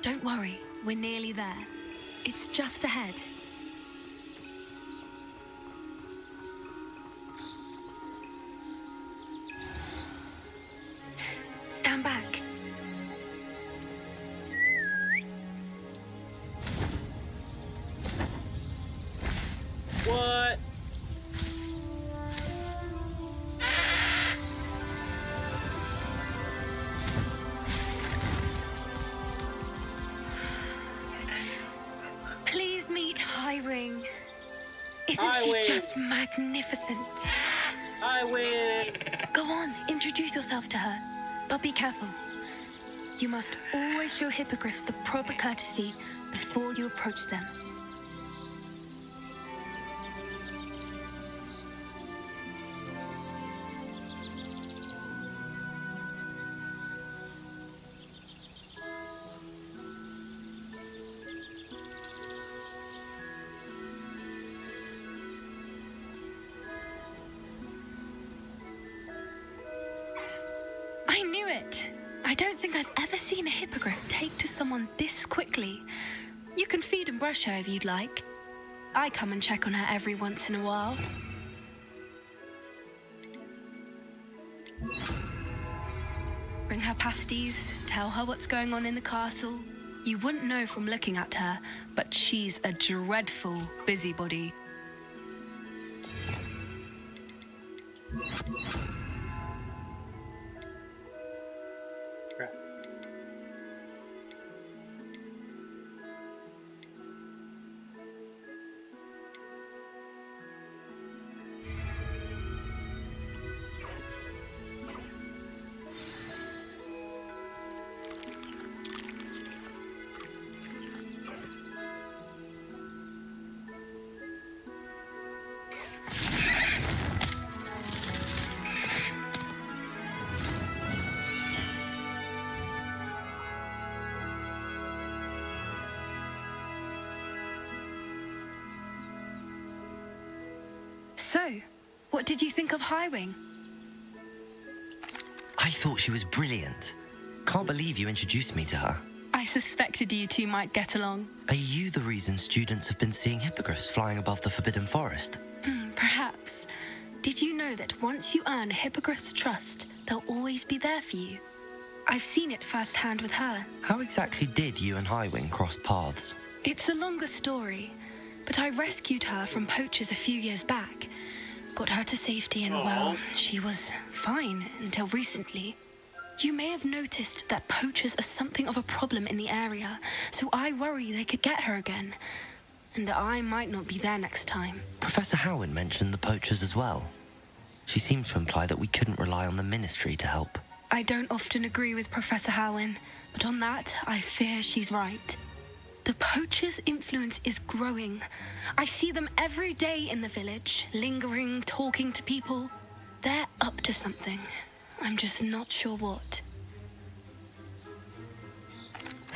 Don't worry, we're nearly there. It's just ahead. Stand back. Isn't I she win. just magnificent? I win! Go on, introduce yourself to her. But be careful. You must always show hippogriffs the proper courtesy before you approach them. I knew it! I don't think I've ever seen a hippogriff take to someone this quickly. You can feed and brush her if you'd like. I come and check on her every once in a while. Bring her pasties, tell her what's going on in the castle. You wouldn't know from looking at her, but she's a dreadful busybody. Crap. So, what did you think of Highwing? I thought she was brilliant. Can't believe you introduced me to her. I suspected you two might get along. Are you the reason students have been seeing hippogriffs flying above the Forbidden Forest? Perhaps. Did you know that once you earn a hippogriff's trust, they'll always be there for you? I've seen it firsthand with her. How exactly did you and Highwing cross paths? It's a longer story, but I rescued her from poachers a few years back. Got her to safety and, well, she was fine until recently. You may have noticed that poachers are something of a problem in the area, so I worry they could get her again. And I might not be there next time. Professor Howin mentioned the poachers as well. She seemed to imply that we couldn't rely on the Ministry to help. I don't often agree with Professor Howin, but on that, I fear she's right. The poachers' influence is growing. I see them every day in the village, lingering, talking to people. They're up to something. I'm just not sure what.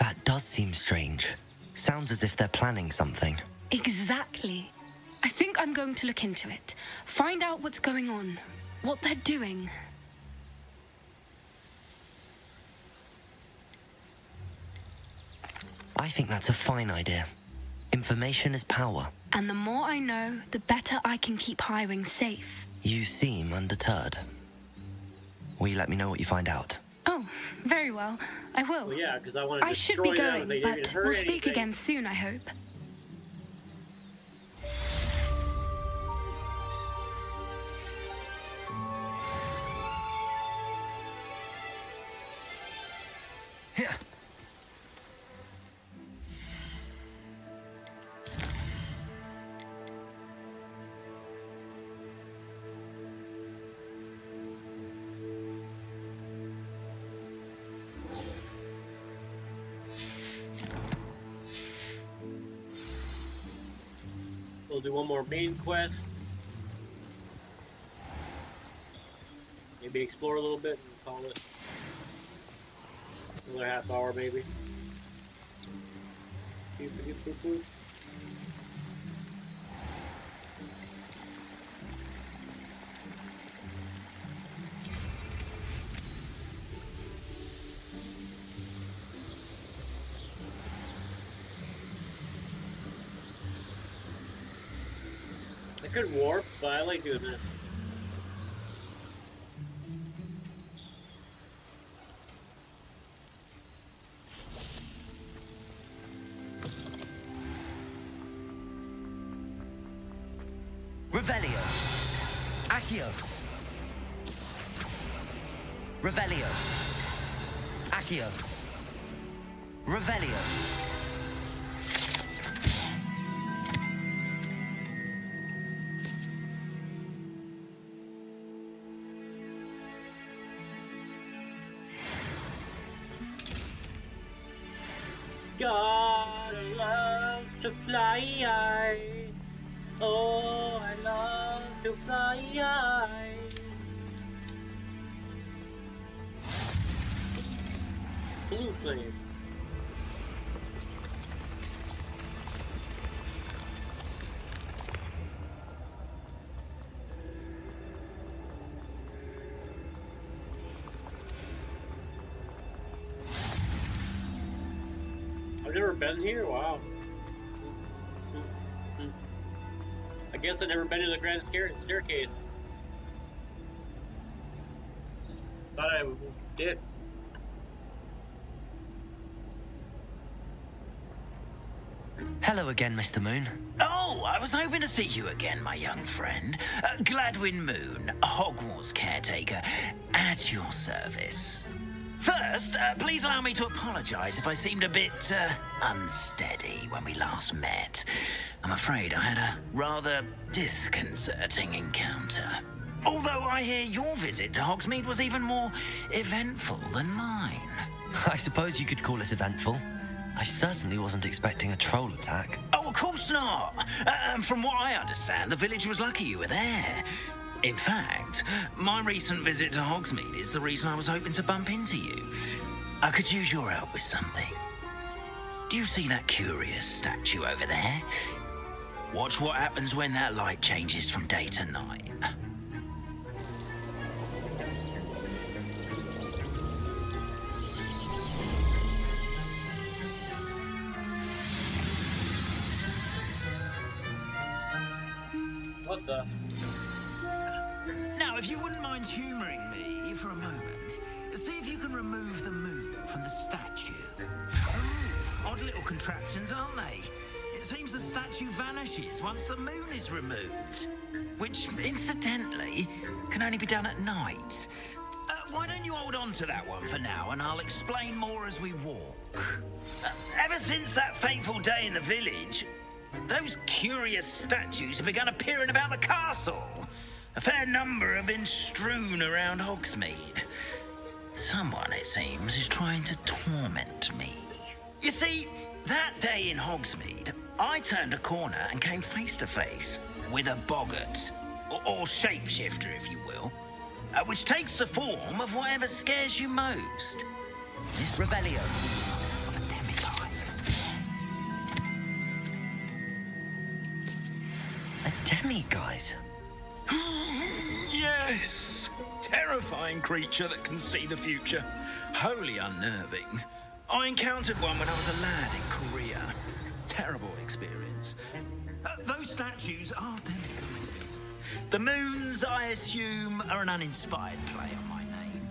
That does seem strange. Sounds as if they're planning something. Exactly. I think I'm going to look into it. Find out what's going on, what they're doing. I think that's a fine idea. Information is power. And the more I know, the better I can keep Highwing safe. You seem undeterred. Will you let me know what you find out? Oh, very well. I will. Well, yeah, because I want to I should be destroy them if going, they but even hurt we'll speak anything. again soon, I hope. Here. We'll do one more main quest. Maybe explore a little bit and call it another half hour, maybe. Boop, boop, boop, boop. I could warp, but I like doing this. Revelio. Accio. Revelio. Accio. Revelio. God, I love to fly high. Oh, I love to fly high. Blue flame. I've never been here. Wow. I guess I've never been to the grand staircase. Thought I did. Hello again, Mr. Moon. Oh, I was hoping to see you again, my young friend. Gladwin Moon, Hogwarts caretaker, at your service. First, please allow me to apologize if I seemed a bit, unsteady when we last met. I'm afraid I had a rather disconcerting encounter. Although I hear your visit to Hogsmeade was even more eventful than mine. I suppose you could call it eventful. I certainly wasn't expecting a troll attack. Oh, of course not. From what I understand, the village was lucky you were there. In fact, my recent visit to Hogsmeade is the reason I was hoping to bump into you. I could use your help with something. Do you see that curious statue over there? Watch what happens when that light changes from day to night. What the? Now, if you wouldn't mind humouring me for a moment, see if you can remove the moon from the statue. Odd little contraptions, aren't they? It seems the statue vanishes once the moon is removed. Which, incidentally, can only be done at night. Why don't you hold on to that one for now, and I'll explain more as we walk. Ever since that fateful day in the village, those curious statues have begun appearing about the castle. A fair number have been strewn around Hogsmeade. Someone, it seems, is trying to torment me. You see, that day in Hogsmeade, I turned a corner and came face to face with a boggart, or shapeshifter, if you will, which takes the form of whatever scares you most. This Revelio of a demiguise. A demiguise? Yes! Terrifying creature that can see the future. Wholly unnerving. I encountered one when I was a lad in Korea. Terrible experience. Those statues are demiguises. The moons, I assume, are an uninspired play on my name.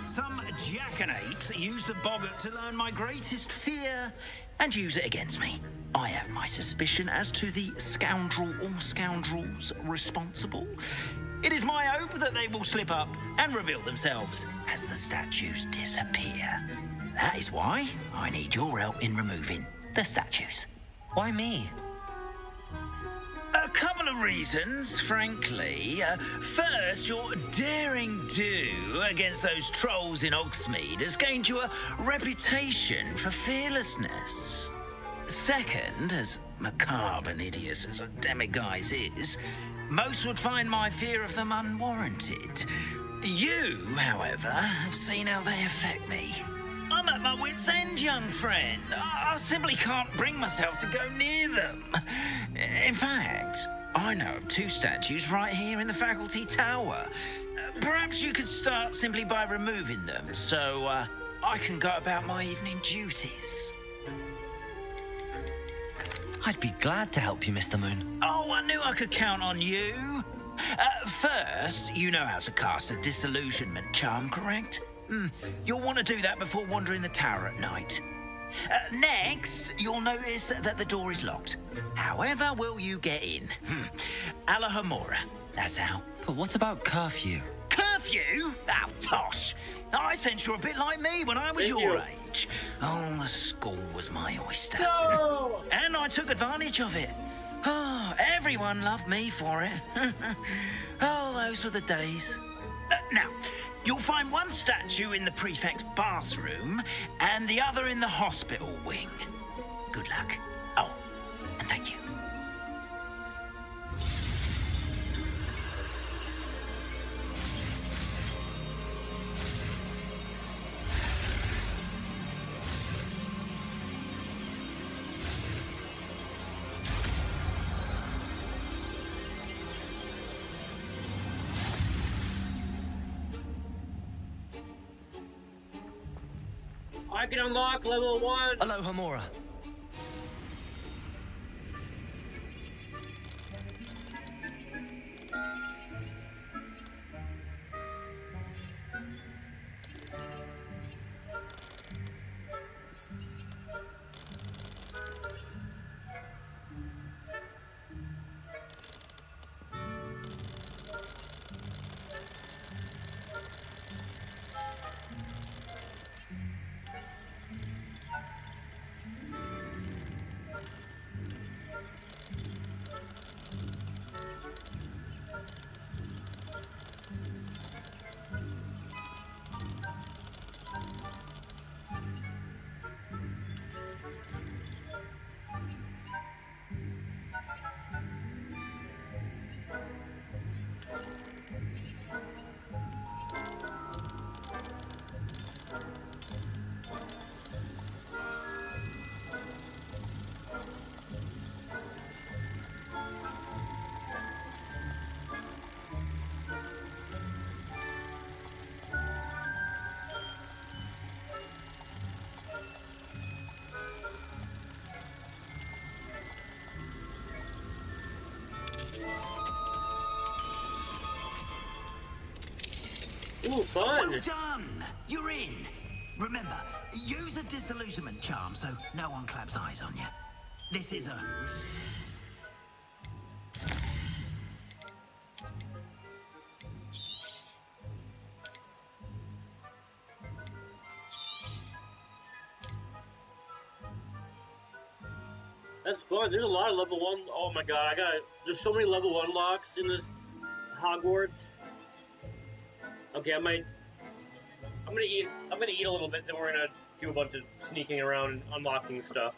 Some jackanapes used a boggart to learn my greatest fear and use it against me. I have my suspicion as to the scoundrel or scoundrels responsible. It is my hope that they will slip up and reveal themselves as the statues disappear. That is why I need your help in removing the statues. Why me? A couple of reasons, frankly. First, your daring do against those trolls in Hogsmeade has gained you a reputation for fearlessness. Second, as macabre and hideous as a demiguise is, most would find my fear of them unwarranted. You, however, have seen how they affect me. I'm at my wit's end, young friend. I simply can't bring myself to go near them. In fact, I know of two statues right here in the faculty tower. Perhaps you could start simply by removing them, so I can go about my evening duties. I'd be glad to help you, Mr. Moon. Oh, I knew I could count on you. First, you know how to cast a disillusionment charm, correct? You'll want to do that before wandering the tower at night. Next, you'll notice that the door is locked. However will you get in? Alahomora, that's how. But what about curfew? Curfew? Oh, tosh. I sense you're a bit like me when I was your age. Oh, the school was my oyster. No! And I took advantage of it. Oh, everyone loved me for it. Oh, those were the days. Now, you'll find one statue in the prefect's bathroom and the other in the hospital wing. Good luck. Oh, and thank you. I can unlock level 1. Hello, Hamura. Ooh, fun! Well done! You're in! Remember, use a disillusionment charm so no one claps eyes on you. This is a... That's fun. There's a lot of level 1. Oh my god, there's so many level 1 locks in this Hogwarts. Okay, I'm gonna eat a little bit, then we're gonna do a bunch of sneaking around and unlocking stuff.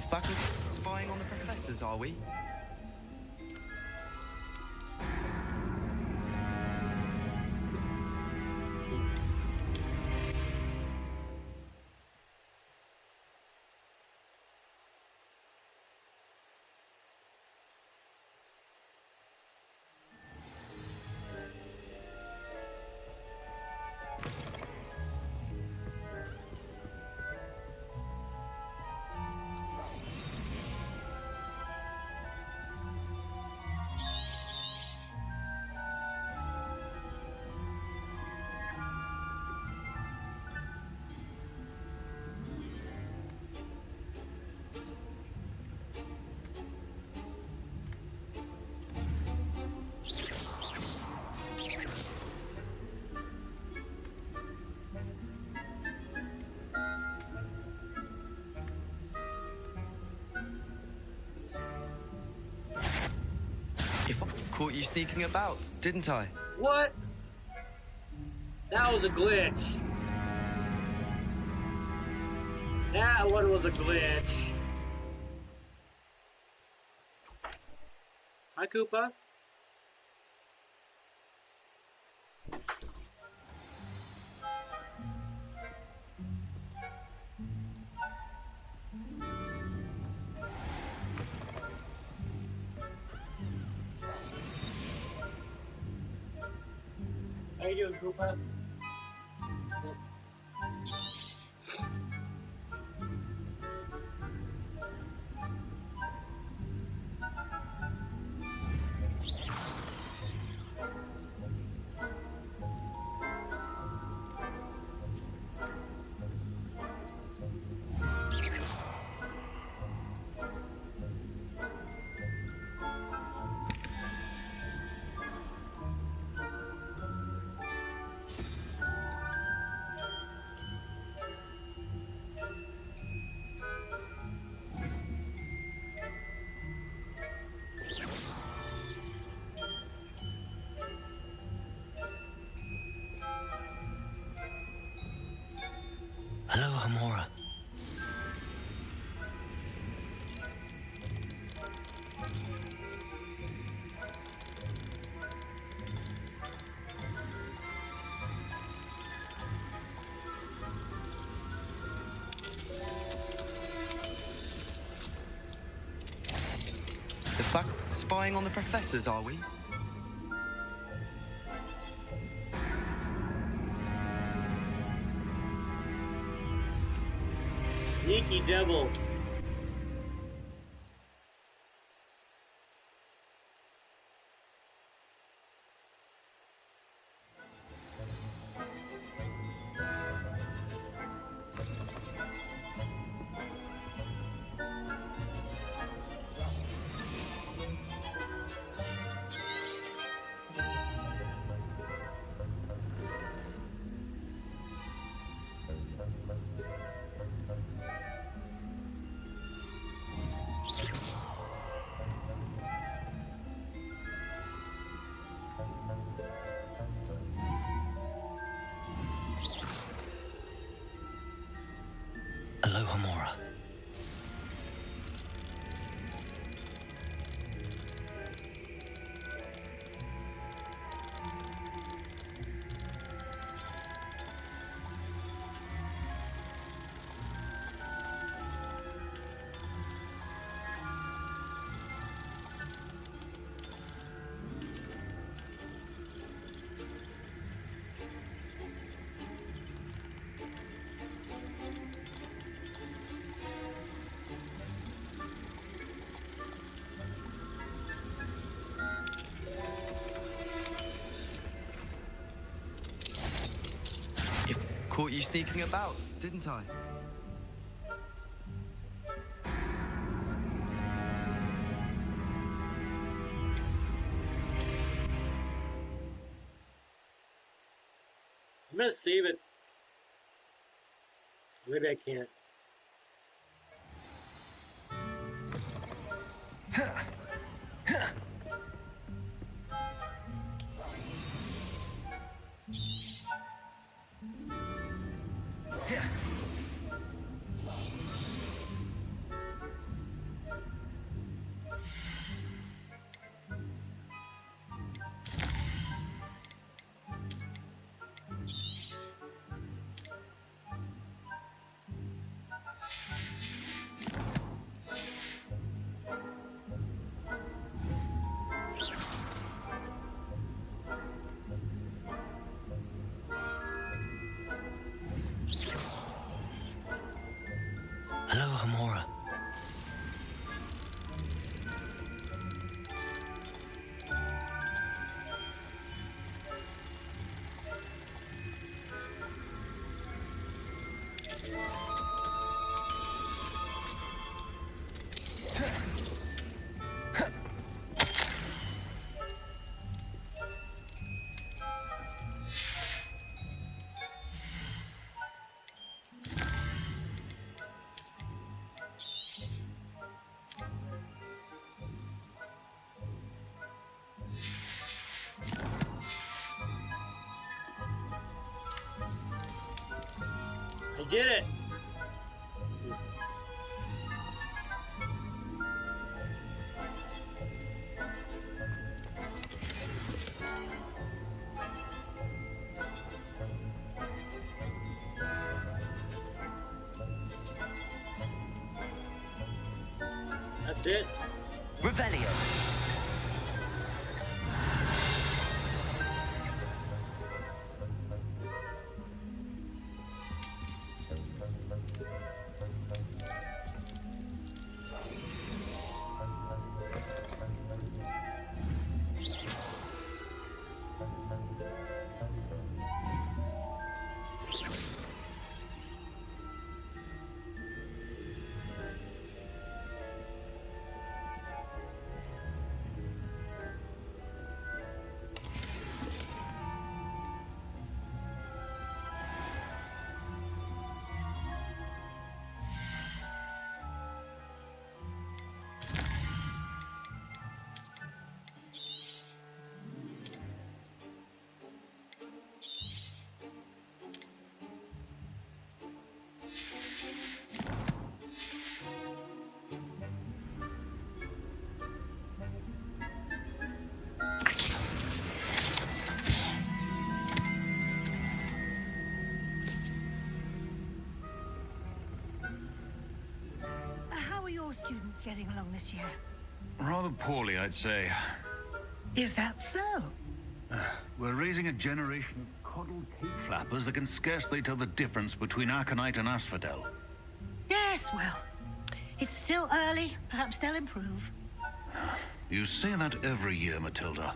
faculty spying on the professors, are we? Caught you sneaking about, didn't I? What? That was a glitch. That one was a glitch. Hi, Koopa. How you doing, Koopa? Hello, Hamora. The fuck? Spying on the professors, are we? Sneaky devil. Hello, Hamora. Caught you sneaking about, didn't I? I'm gonna save it. Maybe I can't. I did it! That's it. Revelio. How are your students getting along this year? Rather poorly, I'd say. Is that so? We're raising a generation of coddled cape flappers that can scarcely tell the difference between Aconite and Asphodel. Yes, well, it's still early. Perhaps they'll improve. You say that every year, Matilda.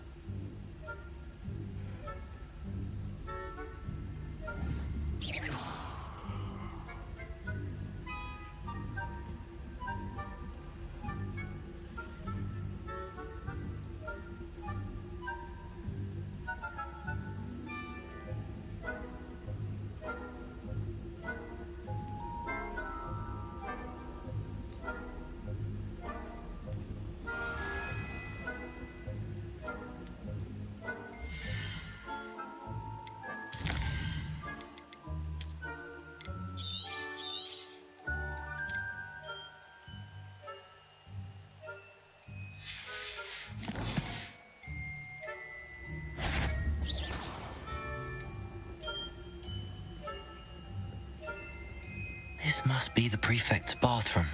This must be the prefect's bathroom.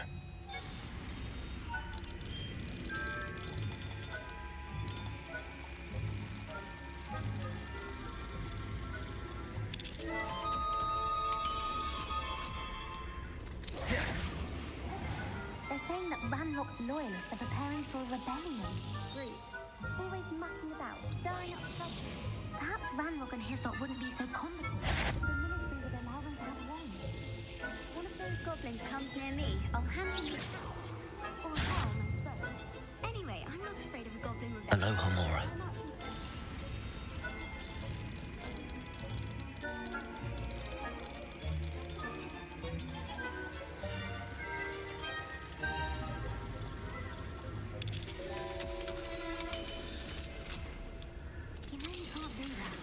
They're saying that Ranrock's loyalists are preparing for a rebellion. Rude. Always mucking about, stirring up trouble. Perhaps Ranrock and Hyssop wouldn't be so confident if the ministry would allow them to have wands. One of those goblins comes near me, I'll hand him the torch. Or harm and both. Anyway, I'm not afraid of a goblin rebellion. Aloha, Mora. You know you can't do that.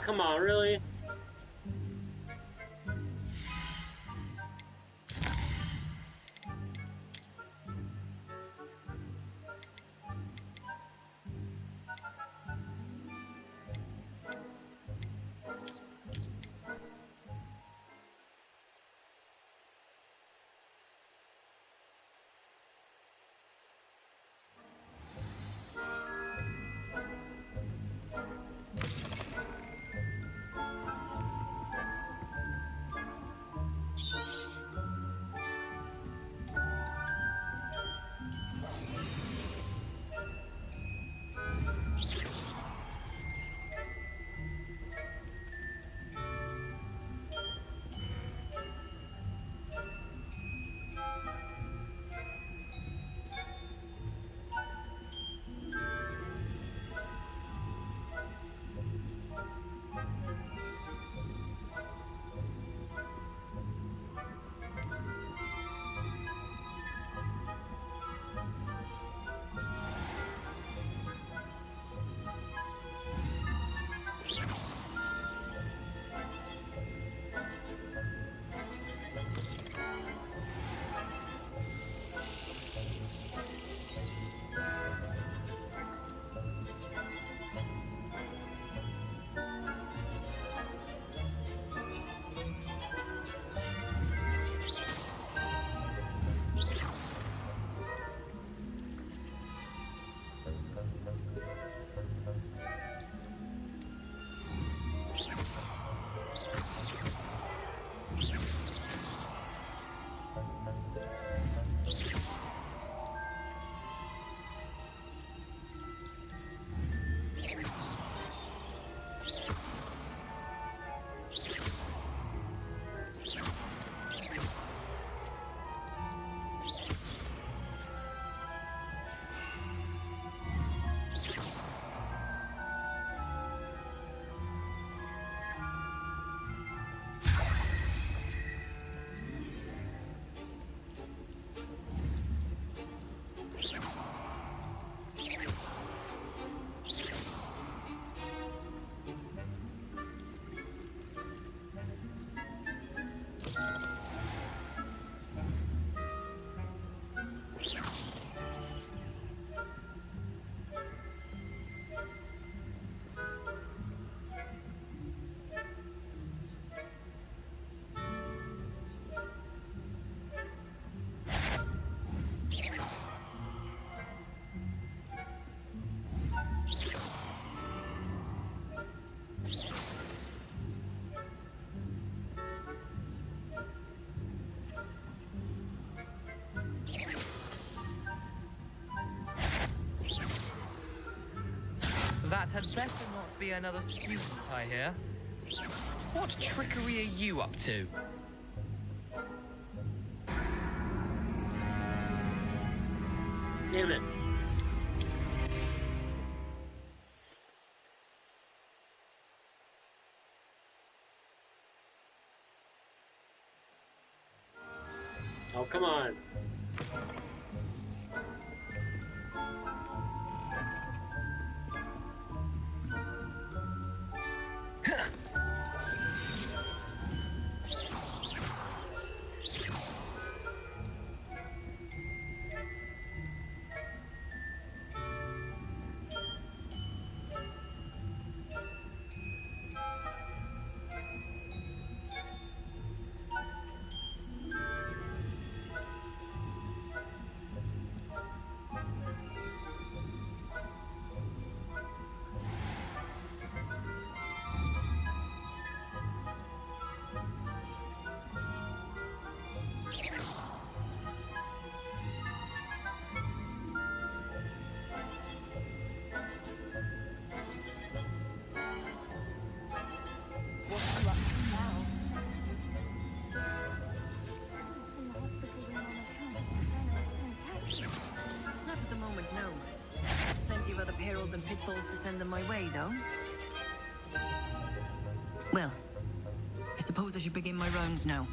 come on, really? That had better not be another student, I hear. What trickery are you up to? Damn it. Oh, come on. Not at the moment, no. Plenty of other perils and pitfalls to send them my way, though. Well, I suppose I should begin my rounds now.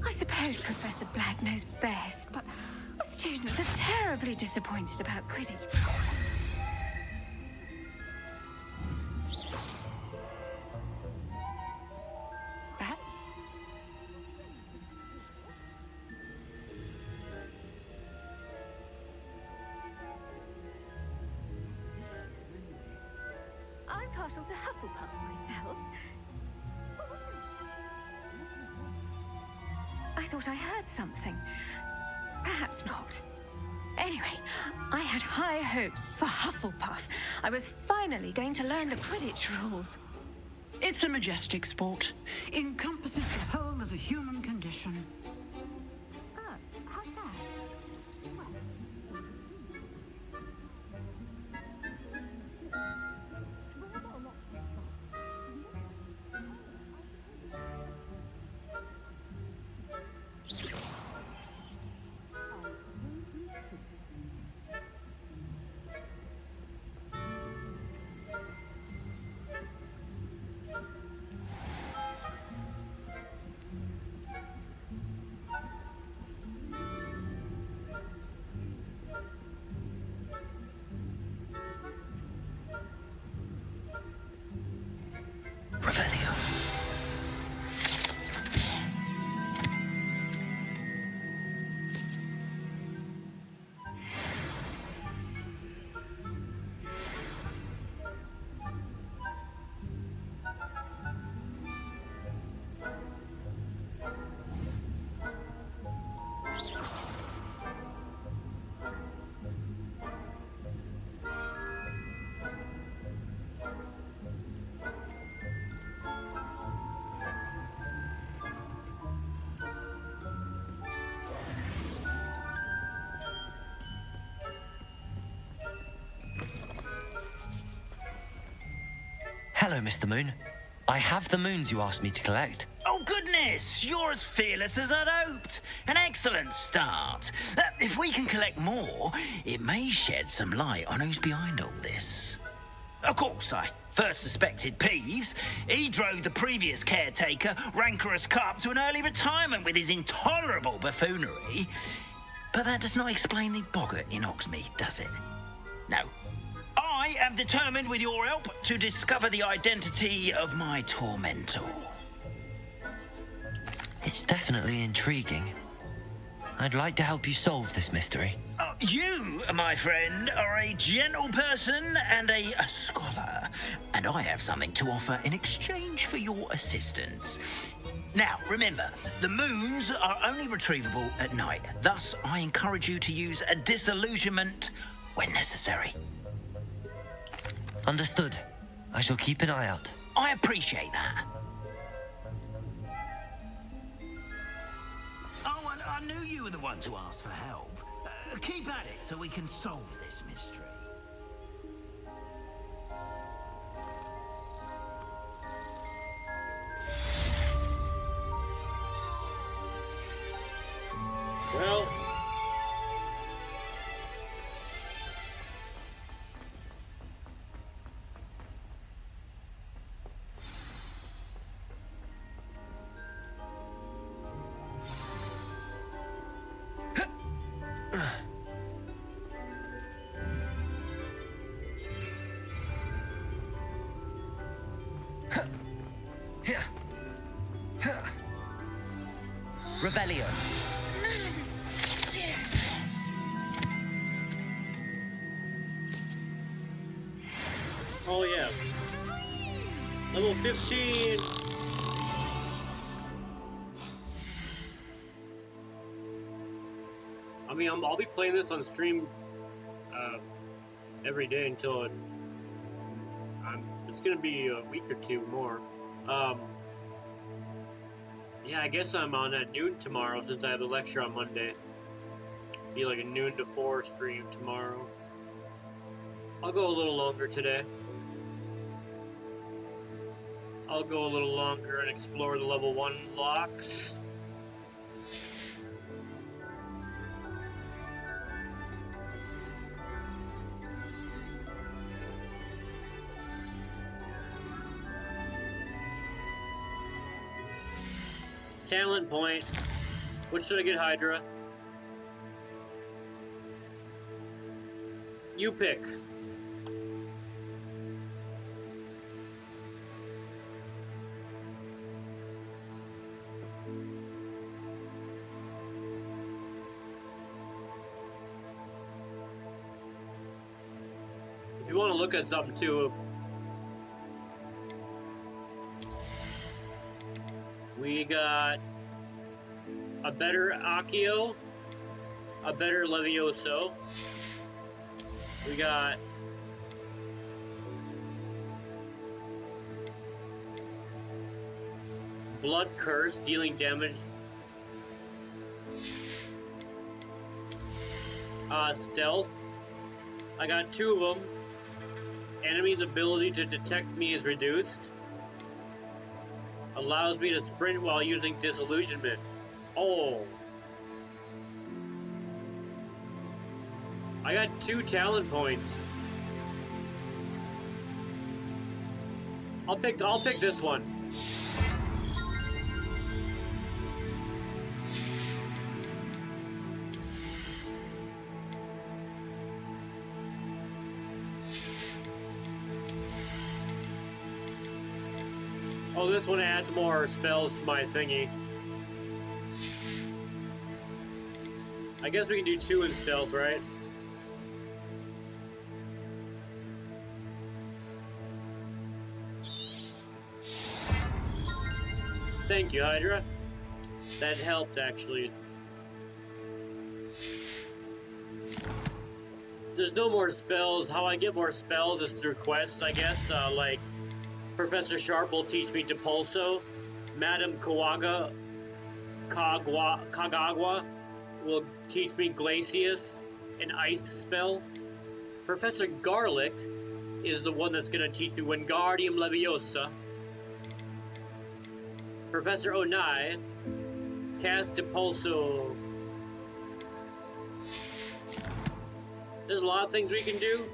I suppose Professor Black knows best, but the students are terribly disappointed about Quidditch. partial to Hufflepuff myself. I thought I heard something. Perhaps not. Anyway, I had high hopes for Hufflepuff. I was finally going to learn the Quidditch rules. It's a majestic sport. Encompasses the whole of the human condition. Oh, how's that? Revelio. Hello, Mr. Moon. I have the moons you asked me to collect. Oh, goodness! You're as fearless as I'd hoped. An excellent start. If we can collect more, it may shed some light on who's behind all this. Of course, I first suspected Peeves. He drove the previous caretaker, Rancorous Carp, to an early retirement with his intolerable buffoonery. But that does not explain the boggart in Hogsmeade, does it? No. I am determined, with your help, to discover the identity of my tormentor. It's definitely intriguing. I'd like to help you solve this mystery. You, my friend, are a gentle person and a scholar, and I have something to offer in exchange for your assistance. Now, remember, the moons are only retrievable at night. Thus, I encourage you to use a disillusionment when necessary. Understood. I shall keep an eye out. I appreciate that. Oh, and I knew you were the one to ask for help. Keep at it so we can solve this mystery. Well, Revelio. oh yeah. Level 15. I mean, I'll be playing this on stream every day until it's gonna be a week or two more. Yeah, I guess I'm on at noon tomorrow since I have a lecture on Monday. Be like a noon to 4 stream tomorrow. I'll go a little longer today. I'll go a little longer and explore the level 1 locks. Talent point. What should I get, Hydra? You pick. If you want to look at something too, We got a better Accio, a better Levioso. We got Blood Curse, dealing damage. Stealth. I got 2 of them. Enemy's ability to detect me is reduced. Allows me to sprint while using disillusionment. Oh. I got 2 talent points. I'll pick this one. Oh, this one adds more spells to my thingy. I guess we can do 2 in stealth, right? Thank you, Hydra. That helped, actually. There's no more spells. How I get more spells is through quests, I guess. Like, Professor Sharp will teach me Depulso. Madame Kagagwa will teach me Glacius, an ice spell. Professor Garlic is the one that's going to teach me Wingardium Leviosa. Professor Onai cast Depulso. There's a lot of things we can do.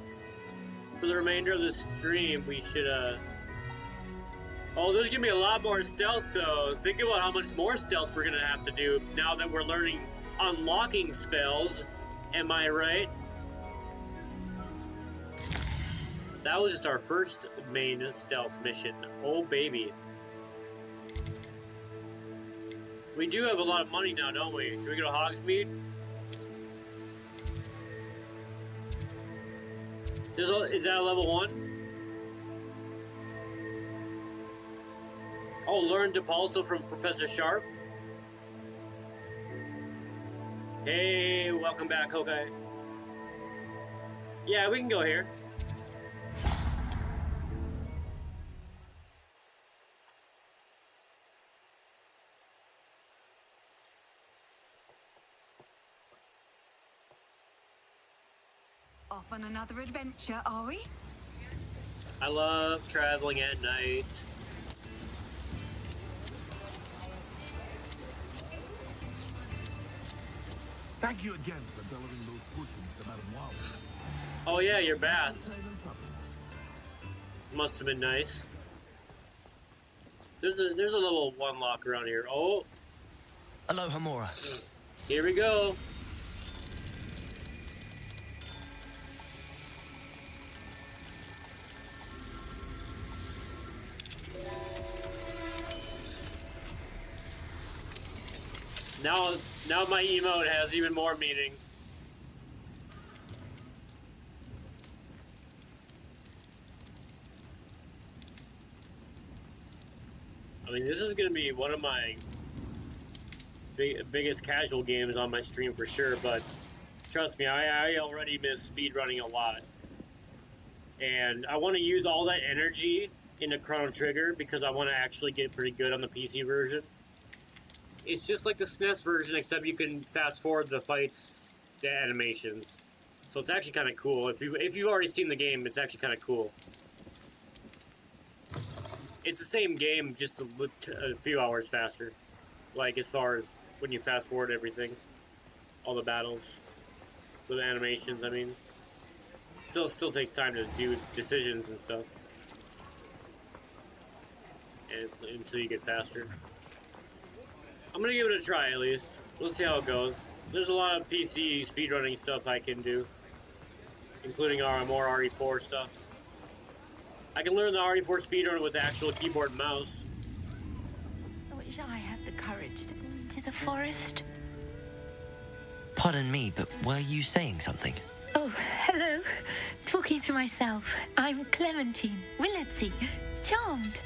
For the remainder of the stream, we should, Oh, there's gonna be a lot more stealth, though. Think about how much more stealth we're gonna have to do now that we're learning unlocking spells. Am I right? That was just our first main stealth mission. Oh, baby. We do have a lot of money now, don't we? Should we go to Hogsmeade? Is that a level 1? Oh, learn Depulso from Professor Sharp. Hey, welcome back, okay. Yeah, we can go here. Off on another adventure, are we? I love traveling at night. Thank you again for delivering those potions to Madame Wallace. Oh yeah, your bath. Must have been nice. There's a level 1 lock around here. Oh. Hello, Hamura. Here we go. Now my emote has even more meaning. I mean, this is going to be one of my biggest casual games on my stream for sure, but trust me, I already miss speedrunning a lot. And I want to use all that energy into Chrono Trigger because I want to actually get pretty good on the PC version. It's just like the SNES version, except you can fast forward the fights, the animations. So it's actually kind of cool. If you've already seen the game, it's actually kind of cool. It's the same game, just a few hours faster. Like, as far as when you fast forward everything. All the battles. With the animations, I mean. Still takes time to do decisions and stuff. And until you get faster. I'm gonna give it a try, at least. We'll see how it goes. There's a lot of PC speedrunning stuff I can do. Including more RE4 stuff. I can learn the RE4 speedrun with the actual keyboard and mouse. I wish I had the courage to go into the forest. Pardon me, but were you saying something? Oh, hello. Talking to myself. I'm Clementine Willardsey. Charmed.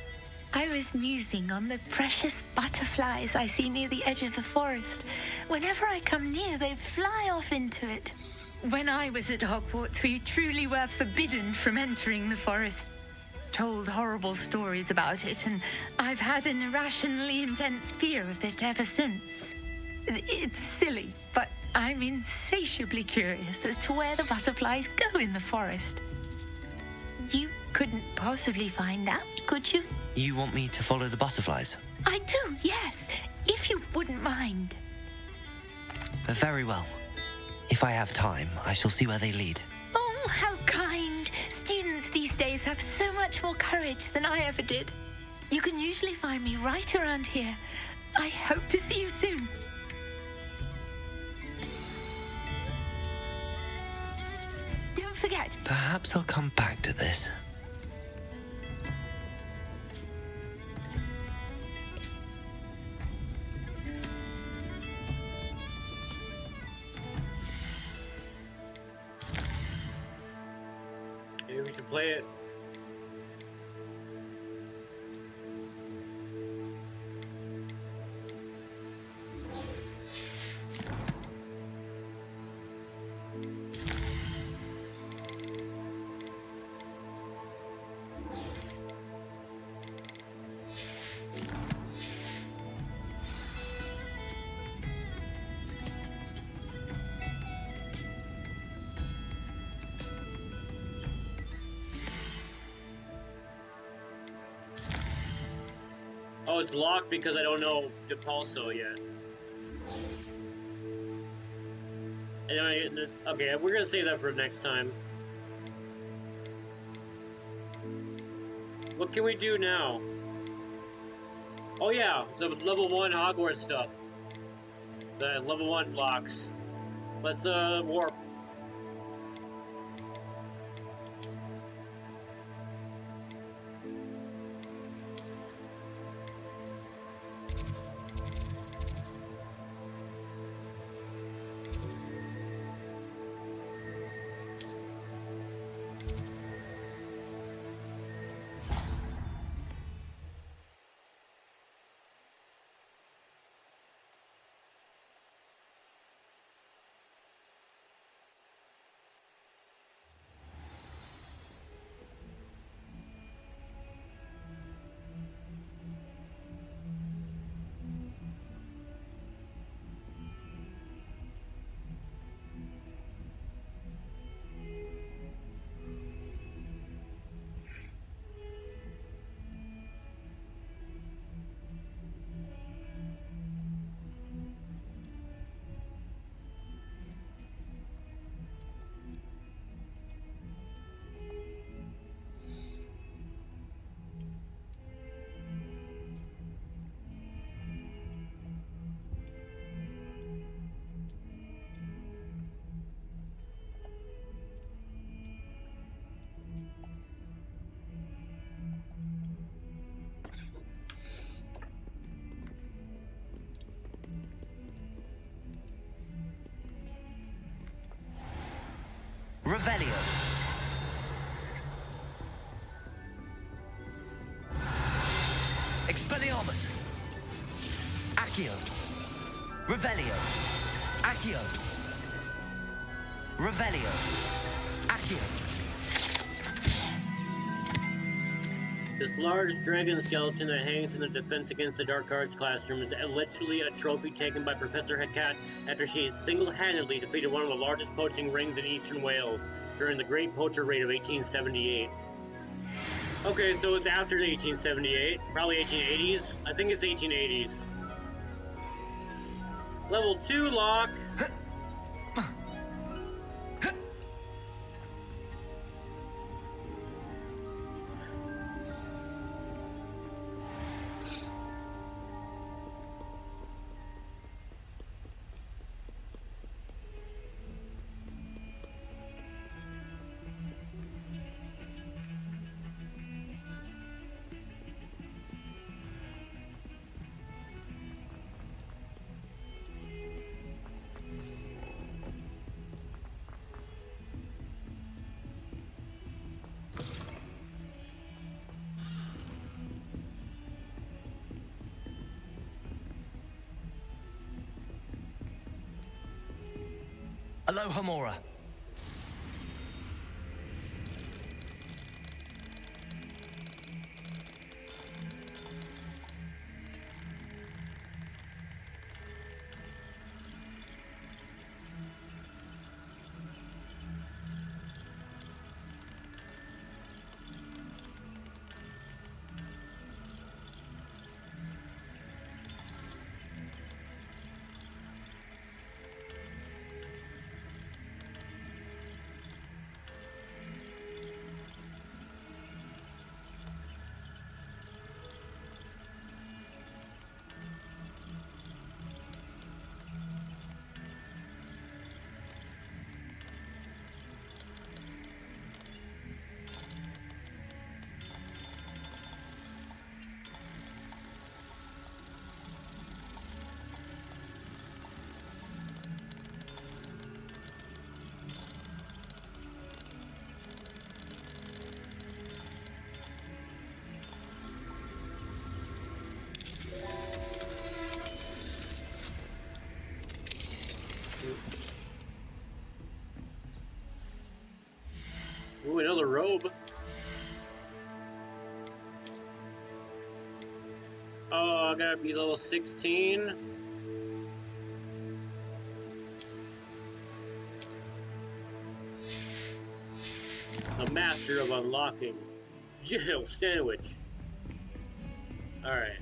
I was musing on the precious butterflies I see near the edge of the forest. Whenever I come near, they fly off into it. When I was at Hogwarts, we truly were forbidden from entering the forest. Told horrible stories about it, and I've had an irrationally intense fear of it ever since. It's silly, but I'm insatiably curious as to where the butterflies go in the forest. You couldn't possibly find out, could you? You want me to follow the butterflies? I do, yes, if you wouldn't mind. Very well. If I have time, I shall see where they lead. Oh, how kind. Students these days have so much more courage than I ever did. You can usually find me right around here. I hope to see you soon. Don't forget. Perhaps I'll come back to this. Maybe we should play it. Oh, it's locked because I don't know Depulso yet. Okay, we're gonna save that for next time. What can we do now? Oh yeah, the level 1 Hogwarts stuff. The level 1 locks. Let's warp. Revelio. Expelliarmus. Accio. Revelio. Accio. Revelio. Accio. This large dragon skeleton that hangs in the Defense Against the Dark Arts classroom is allegedly a trophy taken by Professor Hecate after she single-handedly defeated one of the largest poaching rings in eastern Wales during the Great Poacher Raid of 1878. Okay, so it's after 1878, probably 1880s. I think it's 1880s. Level 2 lock. Aloha Mora. Ooh, another robe. Oh, I gotta be level 16. A master of unlocking. Jail sandwich. Alright.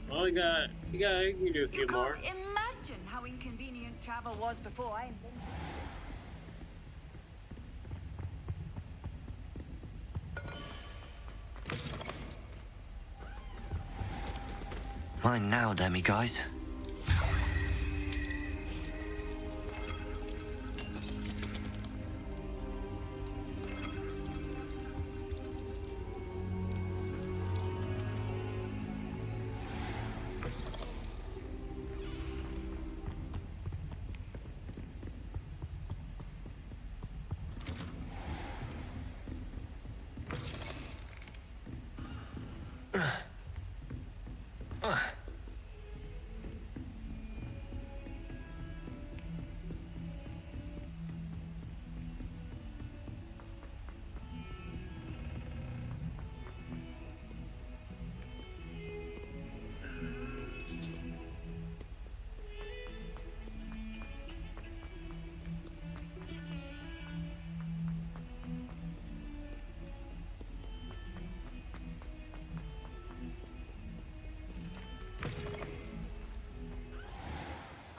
Well, you can do a few more. Imagine how inconvenient travel was before I invented. Mine now, Demi guys.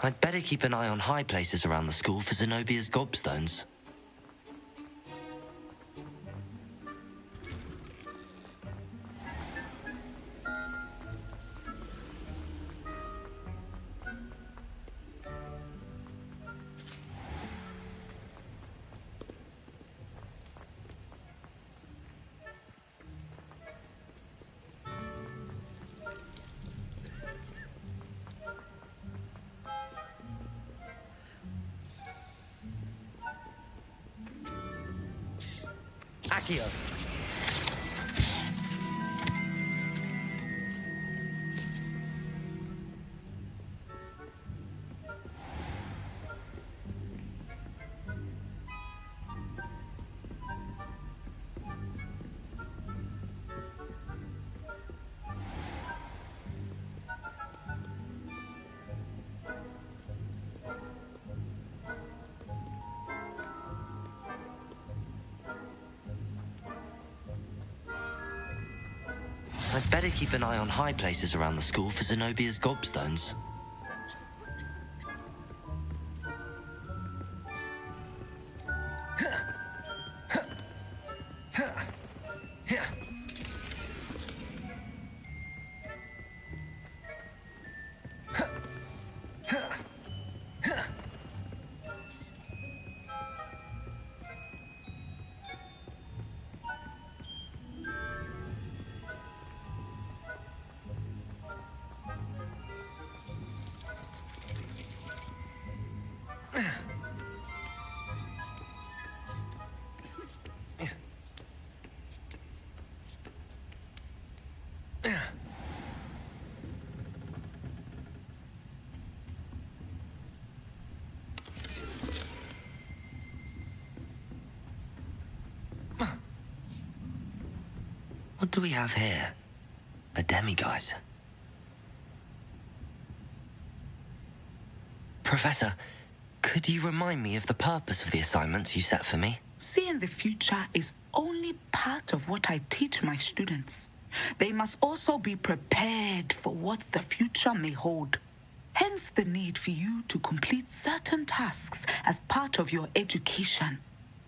I'd better keep an eye on high places around the school for Zenobia's gobstones. Accio. I'd better keep an eye on high places around the school for Zenobia's gobstones. What do we have here? A demiguise. Professor, could you remind me of the purpose of the assignments you set for me? Seeing the future is only part of what I teach my students. They must also be prepared for what the future may hold. Hence the need for you to complete certain tasks as part of your education.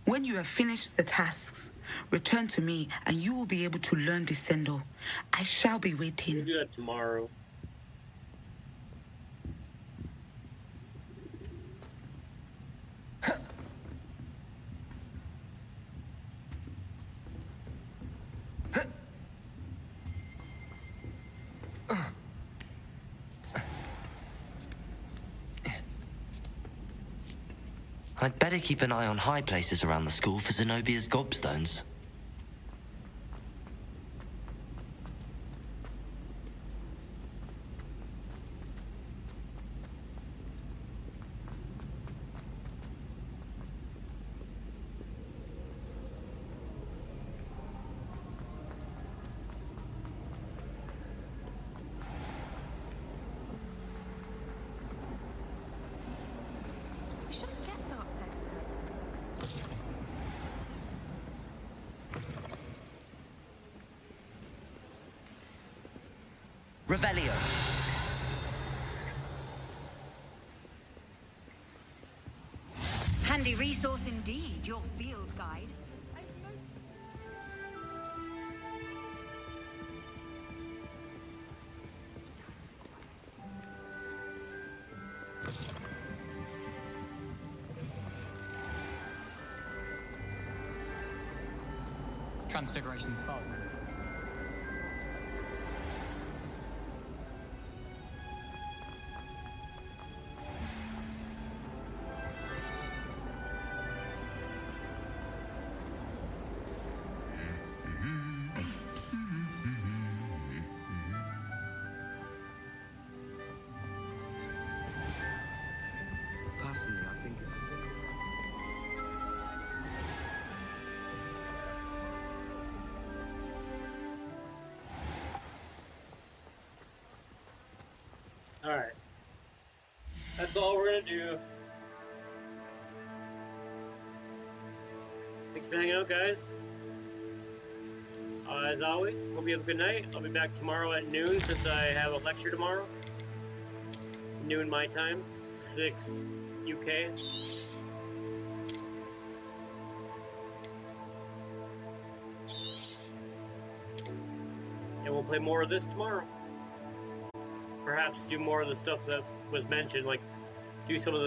When you have finished the tasks, return to me and you will be able to learn Descendo. I shall be waiting. We'll do that tomorrow. I'd better keep an eye on high places around the school for Zenobia's gobstones. You shouldn't get so upset. Revelio. Handy resource indeed, your field guide. Transfiguration's fun. Personally, I think Alright. That's all we're gonna do. Thanks for hanging out, guys. As always, hope you have a good night. I'll be back tomorrow at noon since I have a lecture tomorrow. Noon my time, 6 UK. And we'll play more of this tomorrow. Perhaps do more of the stuff that was mentioned, like do some of the